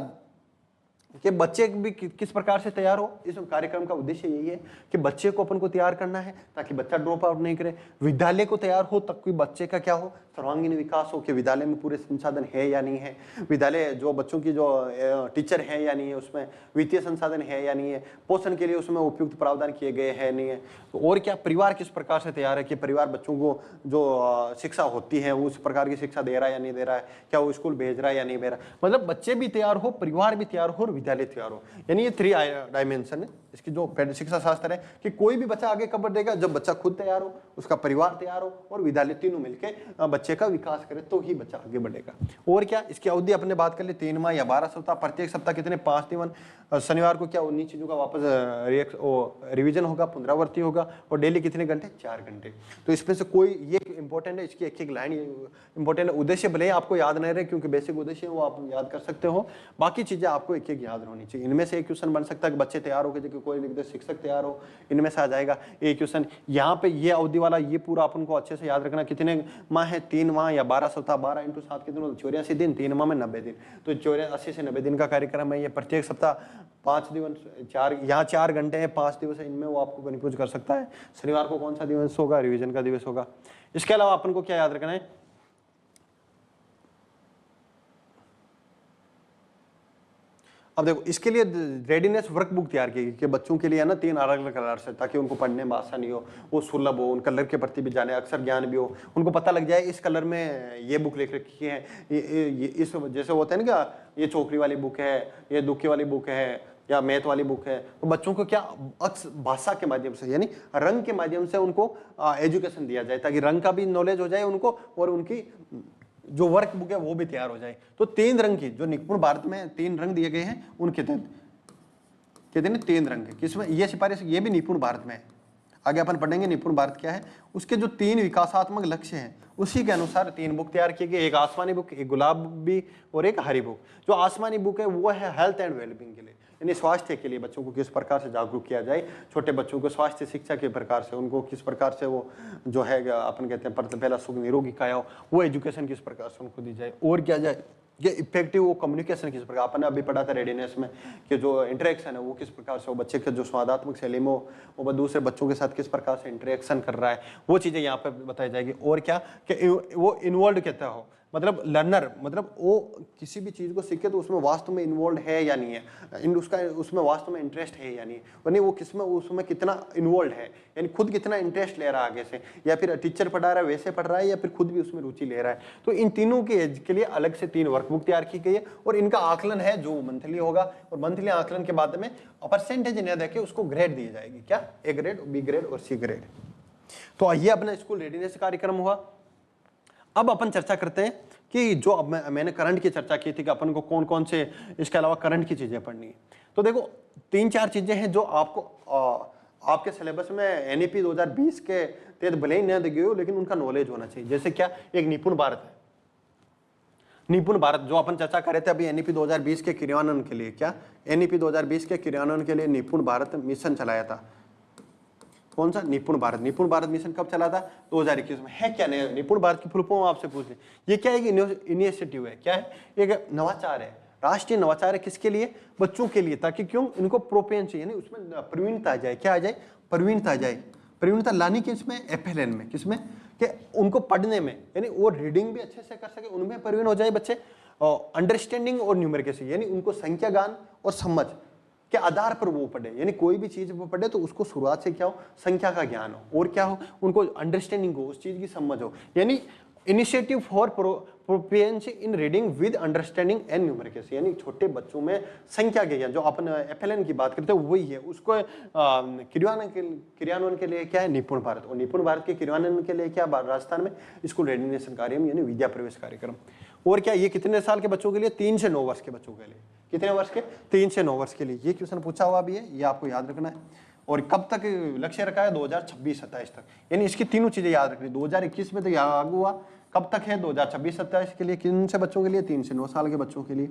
Speaker 1: कि बच्चे भी किस प्रकार से तैयार हो, इस कार्यक्रम का उद्देश्य यही है कि बच्चे को अपन को तैयार करना है ताकि बच्चा ड्रॉप आउट नहीं करे, विद्यालय को तैयार हो तक कोई बच्चे का क्या हो, सर्वांगीण विकास हो कि विद्यालय में पूरे संसाधन है या नहीं है, विद्यालय जो बच्चों की जो टीचर है या नहीं है, उसमें वित्तीय संसाधन है या नहीं है, पोषण के लिए उसमें उपयुक्त प्रावधान किए गए हैं नहीं है, और क्या परिवार किस प्रकार से तैयार है कि परिवार बच्चों को जो शिक्षा होती है उस प्रकार की शिक्षा दे रहा है या नहीं दे रहा है, क्या वो स्कूल भेज रहा है या नहीं भेज रहा है, मतलब बच्चे भी तैयार हो, परिवार भी तैयार हो और विद्यालय तैयार हो। यानी ये 3 डायमेंशन है इसकी जो शिक्षा शास्त्र है कि कोई भी बच्चा आगे कब बढ़ेगा, जब बच्चा खुद तैयार हो, उसका परिवार तैयार हो और विद्यालय, तीनों मिलकर बच्चे का विकास करे तो ही बच्चा आगे बढ़ेगा। और क्या, इसकी अवधि अपने बात कर ले 3 माह या 12 सप्ताह, प्रत्येक सप्ताह कितने 5 दिन, शनिवार को क्या 19 चीजों का वापस रिवीजन होगा, पुनरावृत्ति होगा, और डेली कितने घंटे, 4 घंटे। तो इसमें से कोई ये इंपॉर्टेंट है, इसकी एक लाइन इंपॉर्टेंट है, उद्देश्य भले आपको याद नहीं रहे क्योंकि बेसिक उद्देश्य वो आप याद कर सकते हो, बाकी चीजें आपको एक एक याद होनी चाहिए। इनमें से एक क्वेश्चन बन सकता है कि बच्चे तैयार हो गए, कोई लिख दे शिक्षक तैयार हो, इनमें से आ जाएगा एक क्वेश्चन। यहाँ पे ये अवधि वाला ये पूरा अपन को अच्छे से याद रखना, कितने माह है, 3 माह या 12 सप्ताह, 12 × 7 कितने, 84 दिन, 3 माह में 90 दिन, तो 84 से 90 दिन का कार्यक्रम है ये। प्रत्येक सप्ताह 5 दिवस, 4 यहाँ 4 घंटे हैं, 5 दिवस है, इनमें वो आपको कन्फ्यूज कर सकता है। शनिवार को कौन सा दिवस होगा, रिवीजन का दिवस होगा। इसके अलावा अपन को क्या याद रखना है, अब देखो इसके लिए रेडीनेस वर्कबुक तैयार की कि बच्चों के लिए है ना 3 अलग अलग कलर से, ताकि उनको पढ़ने में आसानी हो, वो सुलभ हो, उन कलर के प्रति भी जाने, अक्षर ज्ञान भी हो, उनको पता लग जाए इस कलर में ये बुक लिख रखी है, ये इस जैसे होता है ना कि ये चौकड़ी वाली बुक है, ये दुखी वाली बुक है या मैथ वाली बुक है, तो बच्चों को क्या भाषा के माध्यम से यानी रंग के माध्यम से उनको एजुकेशन दिया जाए ताकि रंग का भी नॉलेज हो जाए उनको और उनकी जो वर्क बुक है वो भी तैयार हो जाए। तो 3 रंग की जो निपुण भारत में 3 रंग दिए गए हैं उनके तहत कहते हैं 3 रंग किसमें ये सिफारिश, ये भी निपुण भारत में है। आगे अपन पढ़ेंगे निपुण भारत क्या है, उसके जो 3 विकासात्मक लक्ष्य हैं उसी के अनुसार 3 बुक तैयार किए गए, एक आसमानी बुक, एक गुलाबी और एक हरी बुक। जो आसमानी बुक है वो है हेल्थ एंड वेलबींग के लिए, यानी स्वास्थ्य के लिए बच्चों को किस प्रकार से जागरूक किया जाए, छोटे बच्चों को स्वास्थ्य शिक्षा के प्रकार से उनको किस प्रकार से वो जो है अपन कहते हैं पहला सुख निरोगी काया हो, वो एजुकेशन किस प्रकार से उनको दी जाए। और क्या जाए ये इफेक्टिव वो कम्युनिकेशन किस प्रकार, अपन ने अभी पढ़ा था रेडीनेस में कि जो इंटरेक्शन है वो किस प्रकार से वो बच्चे के जो स्वादात्मक शैली में वो दूसरे बच्चों के साथ किस प्रकार से इंटरेक्शन कर रहा है, वो चीज़ें यहाँ पे बताई जाएगी। और क्या कि वो इन्वॉल्व कहता हो, मतलब लर्नर मतलब वो किसी भी चीज़ को सीखे तो उसमें वास्तव में इन्वॉल्व है या नहीं है, उसका उसमें वास्तव में इंटरेस्ट है या नहीं, यानी वो किसमें उसमें कितना इन्वॉल्व है, यानी खुद कितना इंटरेस्ट ले रहा है आगे से, या फिर टीचर पढ़ा रहा है वैसे पढ़ रहा है या फिर खुद भी उसमें रुचि ले रहा है। तो इन तीनों के एज के लिए अलग से 3 वर्कबुक तैयार की गई है और इनका आकलन है जो मंथली होगा, और मंथली आकलन के बाद में परसेंटेज न देके उसको ग्रेड दी जाएगी, क्या A ग्रेड, B ग्रेड और C ग्रेड। तो ये अपना स्कूल रेडीनेस कार्यक्रम हुआ। अब अपन चर्चा करते हैं कि जो अब मैंने करंट की चर्चा की थी कि अपन को कौन कौन से इसके अलावा करंट की चीजें पढ़नी है। तो देखो 3-4 चीजें हैं जो आपको आपके सिलेबस में एनईपी 2020 के तहत भले ही न दिए हो, लेकिन उनका नॉलेज होना चाहिए। जैसे क्या, एक निपुण भारत है। निपुण भारत जो अपन चर्चा कर रहे थे अभी एनईपी 2020 के क्रियान्वयन के लिए, क्या एनईपी 2020 के क्रियान्वयन के लिए निपुण भारत मिशन चलाया था। कौन सा? निपुण भारत। निपुण भारत मिशन कब चला था? 2021 में। है क्या निपुण भारत की फुल फॉर्म आपसे पूछ ले, ये क्या है? इनिशिएटिव है, क्या है? एक नवाचार है, राष्ट्रीय नवाचार है। किसके लिए? बच्चों के लिए, ताकि क्यों इनको प्रोपेंसी यानी उसमें प्रवीणता आ जाए। क्या आ जाए? प्रवीणता आ जाए। प्रवीणता लानी किसमें? एफएलएन में। किसमें? कि उनको पढ़ने में, यानी वो रीडिंग भी अच्छे से कर सके, उनमें प्रवीण हो जाए बच्चे। और अंडरस्टैंडिंग और न्यूमेरिकसी, यानी उनको संख्या ज्ञान और समझ के आधार पर वो पढ़े, यानी कोई भी चीज वो पढ़े तो उसको शुरुआत से क्या हो? संख्या का ज्ञान हो, और क्या हो? उनको अंडरस्टैंडिंग हो, उस चीज की समझ हो। यानी initiative for proficiency in reading with understanding and numeracy, यानी छोटे बच्चों में संख्या के ज्ञान, जो अपन एफएलएन की बात करते हैं वही है। उसको क्रियान्वयन के लिए क्या है? निपुण भारत। और निपुण भारत के क्रियान्वयन के लिए क्या? राजस्थान में स्कूल रेडिनेस कार्यक्रम यानी विद्या प्रवेश कार्यक्रम। और क्या, ये कितने साल के बच्चों के लिए? 3 से 9 वर्ष के बच्चों के लिए। कितने वर्ष के? 3 से 9 वर्ष के लिए। ये क्वेश्चन पूछा हुआ भी है, ये आपको याद रखना है। और कब तक लक्ष्य रखा है? 2026-27 तक। यानी इसकी तीनों चीजें याद रखनी। 2021 में तो लागू हुआ, कब तक है? 2026-27 के लिए। किन से बच्चों के लिए? 3 से 9 साल के बच्चों के लिए।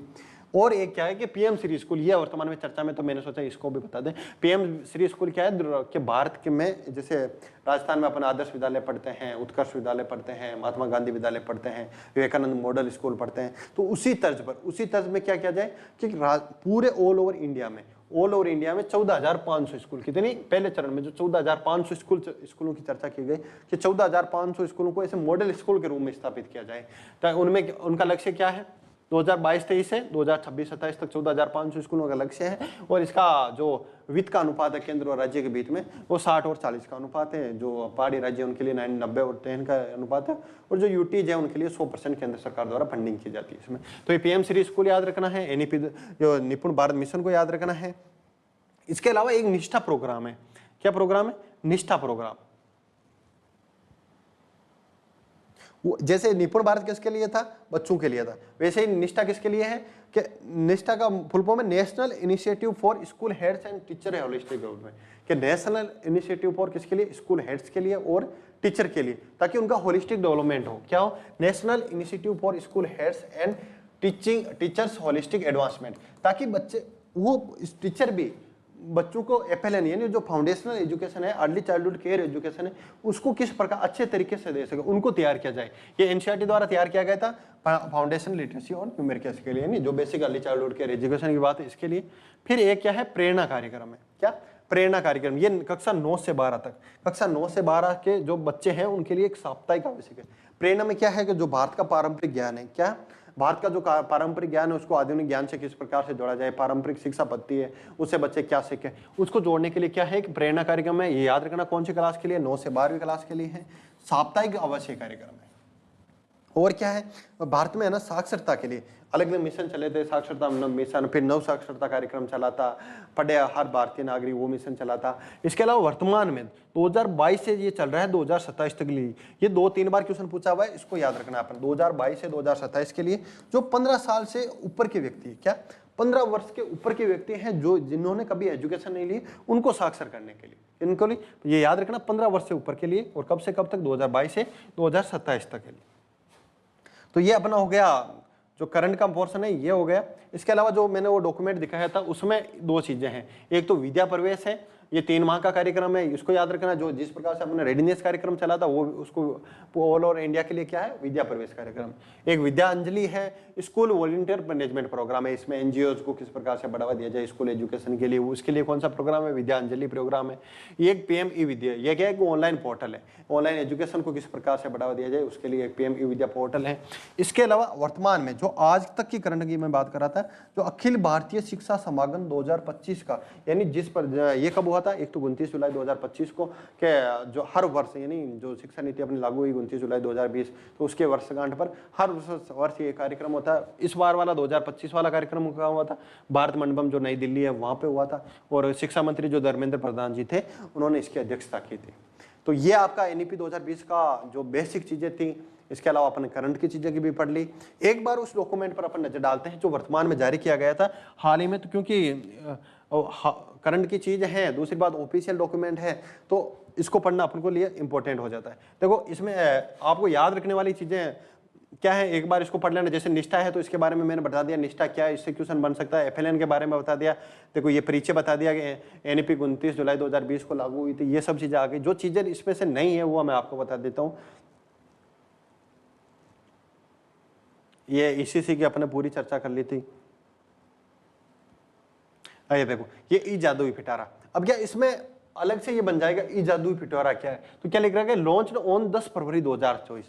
Speaker 1: और एक क्या है कि पीएम श्री स्कूल, ये वर्तमान में चर्चा में, तो मैंने सोचा इसको भी बता दें। पीएम श्री स्कूल क्या है कि भारत के में, जैसे राजस्थान में अपन आदर्श विद्यालय पढ़ते हैं, उत्कर्ष विद्यालय पढ़ते हैं, महात्मा गांधी विद्यालय पढ़ते हैं, विवेकानंद मॉडल स्कूल पढ़ते हैं, तो उसी तर्ज पर, उसी तर्ज में क्या किया जाए कि पूरे ऑल ओवर इंडिया में 14,500 स्कूल, कितनी? पहले चरण में जो 14,500 स्कूलों की चर्चा की गई कि 14,500 स्कूलों को ऐसे मॉडल स्कूल के रूप में स्थापित किया जाए। तो उनमें उनका लक्ष्य क्या है? 2022-23 से 2026-27 तक 14,500 स्कूलों का लक्ष्य है। और इसका जो वित्त का अनुपात है केंद्र और राज्य के बीच में, वो 60 और 40 का अनुपात है। जो पहाड़ी राज्य है उनके लिए 90 और 10 का अनुपात है। और जो यूटीज है उनके लिए 100% केंद्र सरकार द्वारा फंडिंग की जाती है इसमें। तो ये पीएम श्री स्कूल याद रखना है, एनईपी जो निपुण भारत मिशन को याद रखना है। इसके अलावा एक निष्ठा प्रोग्राम है। क्या प्रोग्राम है? निष्ठा प्रोग्राम। जैसे निपुण भारत किसके लिए था? बच्चों के लिए था। वैसे ही निष्ठा किसके लिए है? कि निष्ठा का फुल फॉर्म है national initiative for school heads and teacher holistic development. कि नेशनल इनिशिएटिव फॉर किसके लिए? स्कूल हेड्स के लिए और टीचर के लिए, ताकि उनका होलिस्टिक डेवलपमेंट हो। क्या हो? National initiative for school heads and teachers holistic advancement, ताकि बच्चे वो टीचर भी बच्चों को एफएलएन यानी जो फाउंडेशनल एजुकेशन है, अर्ली चाइल्डहुड केयर एजुकेशन है, उसको किस प्रकार अच्छे तरीके से दे सके, उनको तैयार किया जाए। ये एनसीईआरटी द्वारा तैयार किया गया था फाउंडेशन लिटरेसी और न्यूमेरिकस के लिए, नहीं जो basic early childhood care education की बात है इसके लिए। फिर एक क्या है? प्रेरणा कार्यक्रम है। क्या? प्रेरणा कार्यक्रम। ये कक्षा 9 से 12 तक, कक्षा 9 से 12 के जो बच्चे हैं उनके लिए एक साप्ताहिक आवश्यक है। प्रेरणा में क्या है कि जो भारत का पारंपरिक ज्ञान है, क्या भारत का जो पारंपरिक ज्ञान है उसको आधुनिक ज्ञान से किस प्रकार से जोड़ा जाए, पारंपरिक शिक्षा पद्धति है उससे बच्चे क्या सीखे, उसको जोड़ने के लिए क्या है? एक प्रेरणा कार्यक्रम है। ये याद रखना कौन सी क्लास के लिए? 9 से 12वीं क्लास के लिए है। साप्ताहिक आवश्यक कार्यक्रम है। और क्या है? भारत में है ना साक्षरता के लिए अलग अलग मिशन चले थे। साक्षरता मिशन, फिर नव साक्षरता कार्यक्रम चला था, पढ़े हर भारतीय नागरिक, वो मिशन चला था। इसके अलावा वर्तमान में 2022 से ये चल रहा है 2027 तक के लिए। ये 2-3 बार क्वेश्चन पूछा हुआ है, इसको याद रखना अपन। 2022 से 2027 के लिए जो 15 साल से ऊपर के व्यक्ति, क्या 15 वर्ष के ऊपर के व्यक्ति हैं जो जिन्होंने कभी एजुकेशन नहीं ली, उनको साक्षर करने के लिए, इनको लिए ये याद रखना 15 वर्ष से ऊपर के लिए। और कब से कब तक? 2022 से 2027 तक के लिए। तो ये अपना हो गया जो करंट का पोर्शन है, ये हो गया। इसके अलावा जो मैंने वो डॉक्यूमेंट दिखाया था उसमें 2 चीजें हैं। एक तो विद्या प्रवेश है, ये 3 माह का कार्यक्रम है, इसको याद रखना। जो जिस प्रकार से अपने रेडिनेस कार्यक्रम चला था वो उसको ऑल ओवर इंडिया के लिए क्या है? विद्या प्रवेश कार्यक्रम। एक विद्या अंजलि है, स्कूल वॉलंटियर मैनेजमेंट प्रोग्राम है। इसमें एनजीओज को किस प्रकार से बढ़ावा दिया जाए स्कूल एजुकेशन के लिए, उसके लिए कौन सा प्रोग्राम है? विद्या अंजलि प्रोग्राम है। एक पीएम ई विद्या, यह क्या है? ऑनलाइन पोर्टल है। ऑनलाइन एजुकेशन को किस प्रकार से बढ़ावा दिया जाए उसके लिए एक पीएम ई विद्या पोर्टल है। इसके अलावा वर्तमान में जो आज तक की करंट की मैं बात कर रहा था, जो अखिल भारतीय शिक्षा समागम 2025 का, यानी जिस पर ये कब हुआ था? एक तो 29 जुलाई 2025 को, के जो हर वर्ष यानी जो शिक्षा नीति अपनी लागू हुई 29 जुलाई 2020, तो उसके वर्षगांठ पर हर वर्ष ये कार्यक्रम होता है। इस बार वाला 2025 वाला कार्यक्रम कहाँ हुआ था? भारत मंडपम जो नई दिल्ली है वहां पे हुआ था। और शिक्षा मंत्री जो धर्मेंद्र प्रधान जी थे उन्होंने इसकी अध्यक्षता की थी। तो ये आपका एनईपी 2020 का जो बेसिक चीजें थी इसके अलावा अपन करंट की चीज़ें की भी पढ़ ली। एक बार उस डॉक्यूमेंट पर अपन नजर डालते हैं जो वर्तमान में जारी किया गया था हाल ही में, तो क्योंकि करंट की चीज़ है, दूसरी बात ऑफिशियल डॉक्यूमेंट है, तो इसको पढ़ना अपन को लिए इंपॉर्टेंट हो जाता है। देखो इसमें आपको याद रखने वाली चीज़ें क्या है, एक बार इसको पढ़ लेना। जैसे निष्ठा है तो इसके बारे में मैंने बता दिया, निष्ठा क्या है, इससे क्वेश्चन बन सकता है। एफएलएन के बारे में बता दिया। देखो ये परिचय बता दिया कि एनईपी 29 जुलाई 2020 को लागू हुई थी। ये सब चीज़ें आ गई। जो चीज़ें इसमें से नहीं है वो मैं आपको बता देता हूँ। ये ईसीसी की अपने पूरी चर्चा कर ली थी। ये देखो ये ई जादुई पिटारा। अब क्या इसमें अलग से ये बन जाएगा ई जादुई पिटारा क्या है, तो क्या लिख रहा है, लॉन्च ऑन 10 फरवरी 2024।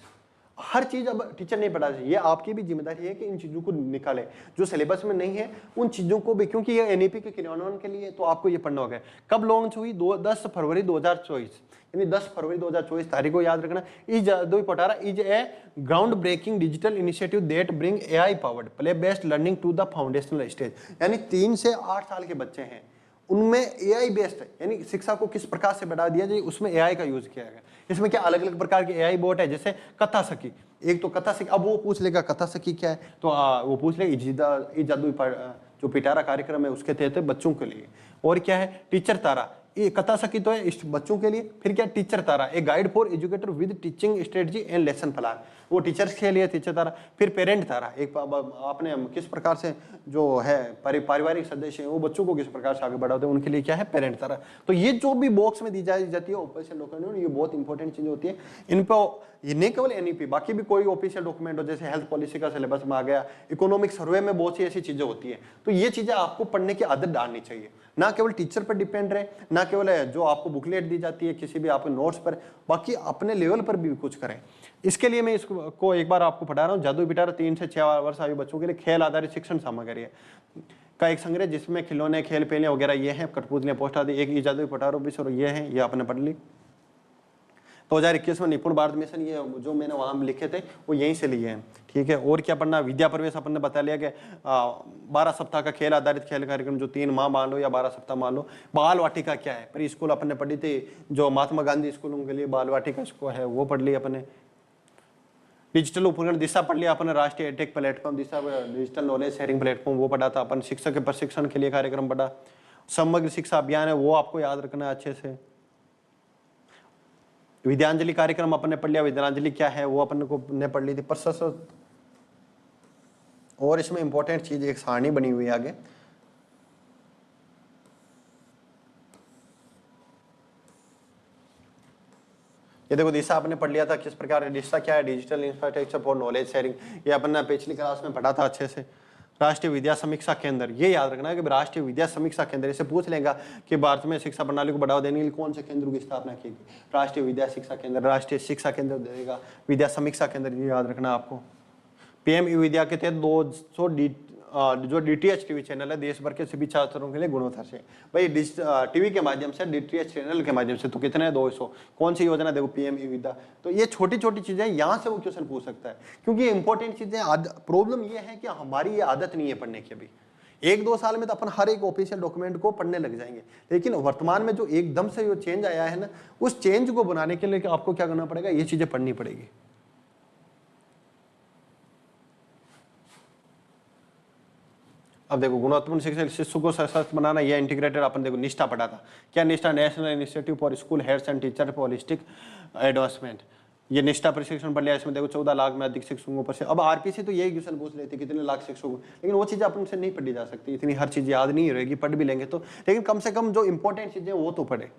Speaker 1: हर चीज अब टीचर नहीं पढ़ा है, ये आपकी भी जिम्मेदारी है कि इन चीजों को निकाले जो सिलेबस में नहीं है उन चीजों को भी, क्योंकि ये एनईपी के क्रियान्वयन के लिए तो आपको ये पढ़ना होगा। कब लॉन्च हुई, 10 फरवरी 2024, यानी 10 फरवरी 2024 तारीख को याद रखना। E Jaadui Pitara is a ground breaking digital initiative that bring AI powered play based learning to the foundational stage. यानी 3 से 8 साल के बच्चे हैं उनमें एआई बेस्ड, यानी शिक्षा को किस प्रकार से बढ़ा दिया जाए, उसमें एआई का यूज किया गया। इसमें क्या अलग अलग प्रकार के एआई बोट है, जैसे कथा सखी। एक तो कथा सखी, अब वो पूछ लेगा कथा सखी क्या है, तो वो पूछ लेगा ई जादुई जो पिटारा कार्यक्रम है उसके तहत बच्चों के लिए। और क्या है, टीचर तारा, ये कथा सखी तो है बच्चों के लिए। फिर क्या, teacher Tara, a guide for educator with teaching strategy and lesson plan, वो टीचर्स के लिए टीचर तारा। फिर पेरेंट तारा, एक आपने किस प्रकार से जो है पारिवारिक सदस्य हैं वो बच्चों को किस प्रकार से आगे बढ़ाते हैं, उनके लिए क्या है, पेरेंट तारा। तो ये जो भी बॉक्स में दी जाती है ऑफिशियल डॉक्यूमेंट, ये बहुत इंपॉर्टेंट चीजें होती है। इन पर ये नहीं केवल एनईपी, बाकी भी कोई ऑफिशियल डॉक्यूमेंट हो, जैसे हेल्थ पॉलिसी का सिलेबस में आ गया, इकोनॉमिक सर्वे में बहुत सी ऐसी चीजें होती है। तो ये चीजें आपको पढ़ने की आदत डालनी चाहिए, ना केवल टीचर पर डिपेंड रहे, ना केवल जो आपको बुकलेट दी जाती है किसी भी आपके नोट्स पर, बाकी अपने लेवल पर भी कुछ करें। इसके लिए मैं इसको एक बार आपको पढ़ा रहा हूँ। जादुई पिटारा 3 से 6 वर्ष आयु बच्चों के लिए खेल आधारित शिक्षण सामग्री है का एक संग्रह, जिसमें खिलौने, खेल पेलियां वगैरह ये हैं, कठपुतलियां, पोस्ट आदि। एक ई जादुई पिटारा भी और ये हैं, ये आपने पढ़ ली। 2021 में निपुण भारत मिशन, ये जो मैंने वहां लिखे थे वो यहीं से लिए हैं, ठीक है। और क्या पढ़ना, विद्या प्रवेश अपन ने बता लिया कि 12 सप्ताह का खेल आधारित खेल कार्यक्रम, जो 3 माह मान लो या 12 सप्ताह मान लो। बाल वाटिका क्या है, प्री स्कूल अपन ने पढ़ी थी, जो महात्मा गांधी स्कूलों के लिए बाल वाटिका इसको है वो पढ़ ली अपने। डिजिटल उपकरण दिशा पढ़ लिया अपन, राष्ट्रीय एटेक प्लेटफॉर्म दिशा, डिजिटल नॉलेज शेयरिंग प्लेटफॉर्म वो पढ़ा था अपन। शिक्षक के प्रशिक्षण के लिए कार्यक्रम पढ़ा। समग्र शिक्षा अभियान है वो आपको याद रखना है अच्छे से। विद्यांजलि कार्यक्रम अपन ने पढ़ लिया, विद्यांजलि क्या है वो अपन को ने पढ़ ली थी। प्रशस्त्र, और इसमें इंपॉर्टेंट चीज एक सारणी बनी हुई है आगे, ये देखो दिशा आपने पढ़ लिया था किस प्रकार है। दिशा क्या है, digital infrastructure for knowledge sharing, ये अपन ने पिछली क्लास में पढ़ा था अच्छे से। राष्ट्रीय विद्या समीक्षा केंद्र, ये याद रखना है कि राष्ट्रीय विद्या समीक्षा केंद्र, इसे पूछ लेगा कि भारत में शिक्षा प्रणाली को बढ़ावा देने के लिए कौन से केंद्रों की स्थापना की गई, राष्ट्रीय विद्या शिक्षा केंद्र, राष्ट्रीय शिक्षा केंद्र देगा, विद्या समीक्षा केंद्र, ये याद रखना आपको। पीएम ई विद्या के तहत 200 जो डीटीएच टीवी चैनल है देश भर के सभी छात्रों के लिए गुणवत्ता से, भाई टीवी के माध्यम से, डीटीएच चैनल के माध्यम से, तो कितने 200, कौन सी योजना, देखो पीएम ई विद्या। तो ये छोटी छोटी चीजें यहाँ से वो क्वेश्चन पूछ सकता है, क्योंकि ये इंपॉर्टेंट चीजें। प्रॉब्लम ये है कि हमारी ये आदत नहीं है पढ़ने की। अभी 1-2 साल में तो अपन हर एक ऑफिशियल डॉक्यूमेंट को पढ़ने लग जाएंगे, लेकिन वर्तमान में जो एकदम से जो चेंज आया है ना, उस चेंज को बनाने के लिए आपको क्या करना पड़ेगा, ये चीजें पढ़नी पड़ेगी। अब देखो गुणवत्तापूर्ण शिक्षा शिशु को सशक्त बनाना, यह इंटीग्रेटेड अपन देखो निष्ठा पढ़ा था। क्या निष्ठा, national initiative for school heads and teacher holistic advancement, ये निष्ठा प्रशिक्षण पढ़ लिया। इसमें देखो 14 लाख में अधिक शिक्षकों पर से, अब आरपीसी तो यही क्वेश्चन पूछ लेते कितने लाख शिक्षकों, लेकिन वो चीजें अपन से नहीं पढ़ी जा सकती, इतनी हर चीज याद नहीं रहेगी, पढ़ भी लेंगे तो, लेकिन कम से कम जो इंपॉर्टेंट चीजें वो तो पढ़े।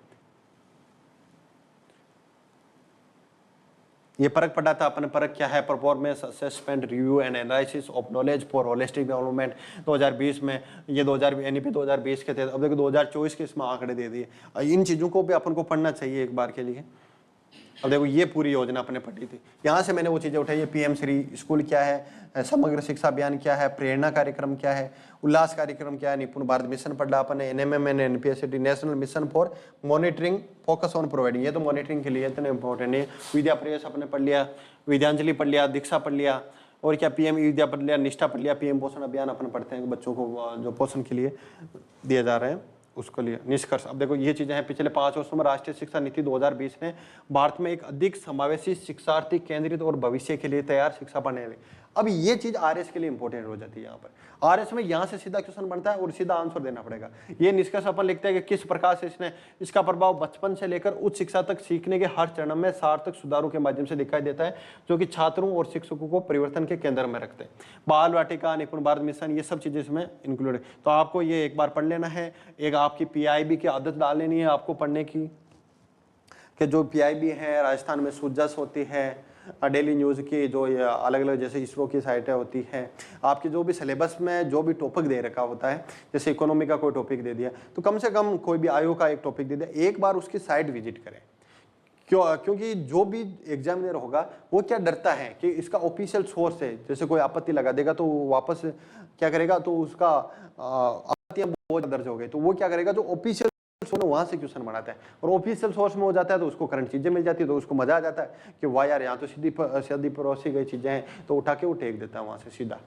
Speaker 1: ये परख पढ़ा था अपन, परख क्या है, performance assessment review and analysis of knowledge for holistic development 2020 में, ये 2000 एनईपी 2020 के थे। अब देखो 2024 के इसमें आंकड़े दे दिए, इन चीजों को भी अपन को पढ़ना चाहिए एक बार के लिए। अब देखो ये पूरी योजना अपने पढ़ी थी, यहाँ से मैंने वो चीजें उठाई, पीएम श्री स्कूल क्या है, समग्र शिक्षा अभियान क्या है, प्रेरणा कार्यक्रम क्या है, उल्लास कार्यक्रम क्या है, निपुण भारत मिशन पढ़ा अपन, NMM and NPST national mission for monitoring focus on providing, ये तो मॉनिटरिंग के लिए इतने इंपॉर्टेंट है। विद्या प्रवेश अपने पढ़ लिया, विद्यांजलि पढ़ लिया, दीक्षा पढ़ लिया, और क्या पीएम विद्या पढ़ लिया, निष्ठा पढ़ लिया, पीएम पोषण अभियान अपन पढ़ते हैं बच्चों को जो पोषण के लिए दिए जा रहे हैं। उसको लिए निष्कर्ष। अब देखो ये चीजें हैं, पिछले 5 वर्षों में राष्ट्रीय शिक्षा नीति 2020 ने भारत में एक अधिक समावेशी, शिक्षार्थी केंद्रित और भविष्य के लिए तैयार शिक्षा प्रणाली। अब ये चीज आरएस के लिए इंपॉर्टेंट हो जाती है। यहाँ पर आरएस में यहाँ से सीधा क्वेश्चन बनता है और सीधा आंसर देना पड़ेगा। ये निष्कर्ष अपन लिखते हैं कि किस प्रकार से इसका प्रभाव बचपन से लेकर उच्च शिक्षा तक सीखने के हर चरण में सार्थक सुधारों के माध्यम से दिखाई देता है, जो कि छात्रों और शिक्षकों को परिवर्तन के केंद्र में रखते हैं। बाल वाटिका, निपुण भारत मिशन, ये सब चीजें इसमें इंक्लूड है। तो आपको ये एक बार पढ़ लेना है। एक आपकी पीआईबी की आदत डाल लेनी है आपको पढ़ने की, कि जो पीआईबी है राजस्थान में सुजस होती है, डेली न्यूज़ की जो अलग अलग जैसे इसरो की साइटें होती हैं, आपके जो भी सिलेबस में जो भी टॉपिक दे रखा होता है, जैसे इकोनॉमी का कोई टॉपिक दे दिया तो कम से कम कोई भी आयोग का एक टॉपिक दे दिया, एक बार उसकी साइट विजिट करें। क्योंकि जो भी एग्जामिनर होगा वो क्या डरता है कि इसका ऑफिशियल सोर्स है, जैसे कोई आपत्ति लगा देगा तो वापस क्या करेगा, तो उसका आपत्तियां बहुत दर्ज हो गई तो वो क्या करेगा, जो ऑफिशियल वहां से क्वेश्चन बनाता है और ऑफिशियल सोर्स में हो जाता है तो उसको करंट चीजें मिल जाती है, तो उसको मजा आ जाता है कि वाह यार यहाँ तो सीधी परोसी गई चीजें हैं, तो उठा के वो टेक देता है वहां से सीधा।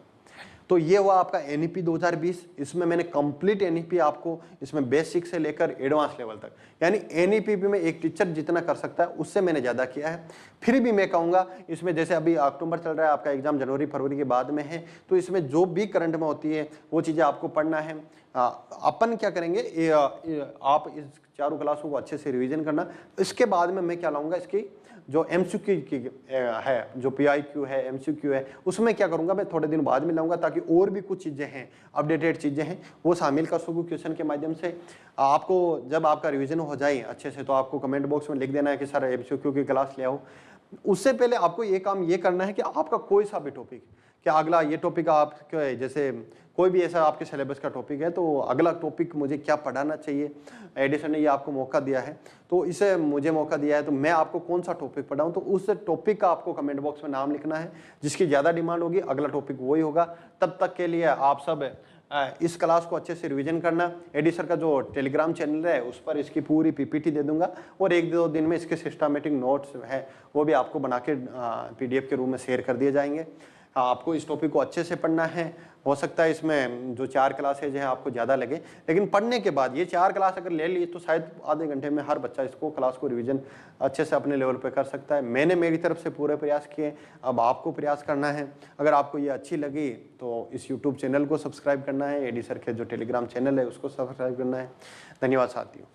Speaker 1: तो ये हुआ आपका एनईपी 2020। इसमें मैंने कंप्लीट एनईपी आपको इसमें बेसिक से लेकर एडवांस लेवल तक, यानी एनईपी में एक टीचर जितना कर सकता है उससे मैंने ज्यादा किया है। फिर भी मैं कहूंगा इसमें, जैसे अभी अक्टूबर चल रहा है, आपका एग्जाम जनवरी फरवरी के बाद में है, तो इसमें जो भी करंट में होती है वो चीजें आपको पढ़ना है। अपन क्या करेंगे, आप इस चारों क्लासों को अच्छे से रिवीजन करना। इसके बाद में मैं क्या लाऊंगा, इसकी जो एमसीक्यू की है, जो पीआईक्यू है, एमसीक्यू है, उसमें क्या करूंगा मैं थोड़े दिन बाद में लाऊंगा, ताकि और भी कुछ चीजें हैं, अपडेटेड चीजें हैं, वो शामिल कर सकूं क्वेश्चन के माध्यम से। आपको जब आपका रिवीजन हो जाए अच्छे से, तो आपको कमेंट बॉक्स में लिख देना है कि सर एमसीक्यू की क्लास ले आओ। उससे पहले आपको ये काम ये करना है कि आपका कोई सा भी टॉपिक, क्या अगला ये टॉपिक आप जैसे कोई भी ऐसा आपके सिलेबस का टॉपिक है, तो अगला टॉपिक मुझे क्या पढ़ाना चाहिए, एडिशन ने ये आपको मौका दिया है, तो इसे मुझे मौका दिया है, तो मैं आपको कौन सा टॉपिक पढ़ाऊं, तो उस टॉपिक का आपको कमेंट बॉक्स में नाम लिखना है। जिसकी ज़्यादा डिमांड होगी अगला टॉपिक वही होगा। तब तक के लिए आप सब इस क्लास को अच्छे से रिवीजन करना। एडी सर का जो टेलीग्राम चैनल है उस पर इसकी पूरी पीपीटी दे दूंगा, और 1-2 दिन में इसके सिस्टमेटिक नोट्स है वो भी आपको बना के पीडीएफ के रूप में शेयर कर दिए जाएंगे। आपको इस टॉपिक को अच्छे से पढ़ना है। हो सकता है इसमें जो 4 क्लासेज हैं आपको ज़्यादा लगे, लेकिन पढ़ने के बाद ये 4 क्लास अगर ले ली तो शायद आधे घंटे में हर बच्चा इसको क्लास को रिवीजन अच्छे से अपने लेवल पे कर सकता है। मैंने मेरी तरफ से पूरे प्रयास किए, अब आपको प्रयास करना है। अगर आपको ये अच्छी लगी तो इस यूट्यूब चैनल को सब्सक्राइब करना है, एडी सर के जो टेलीग्राम चैनल है उसको सब्सक्राइब करना है। धन्यवाद साथियों।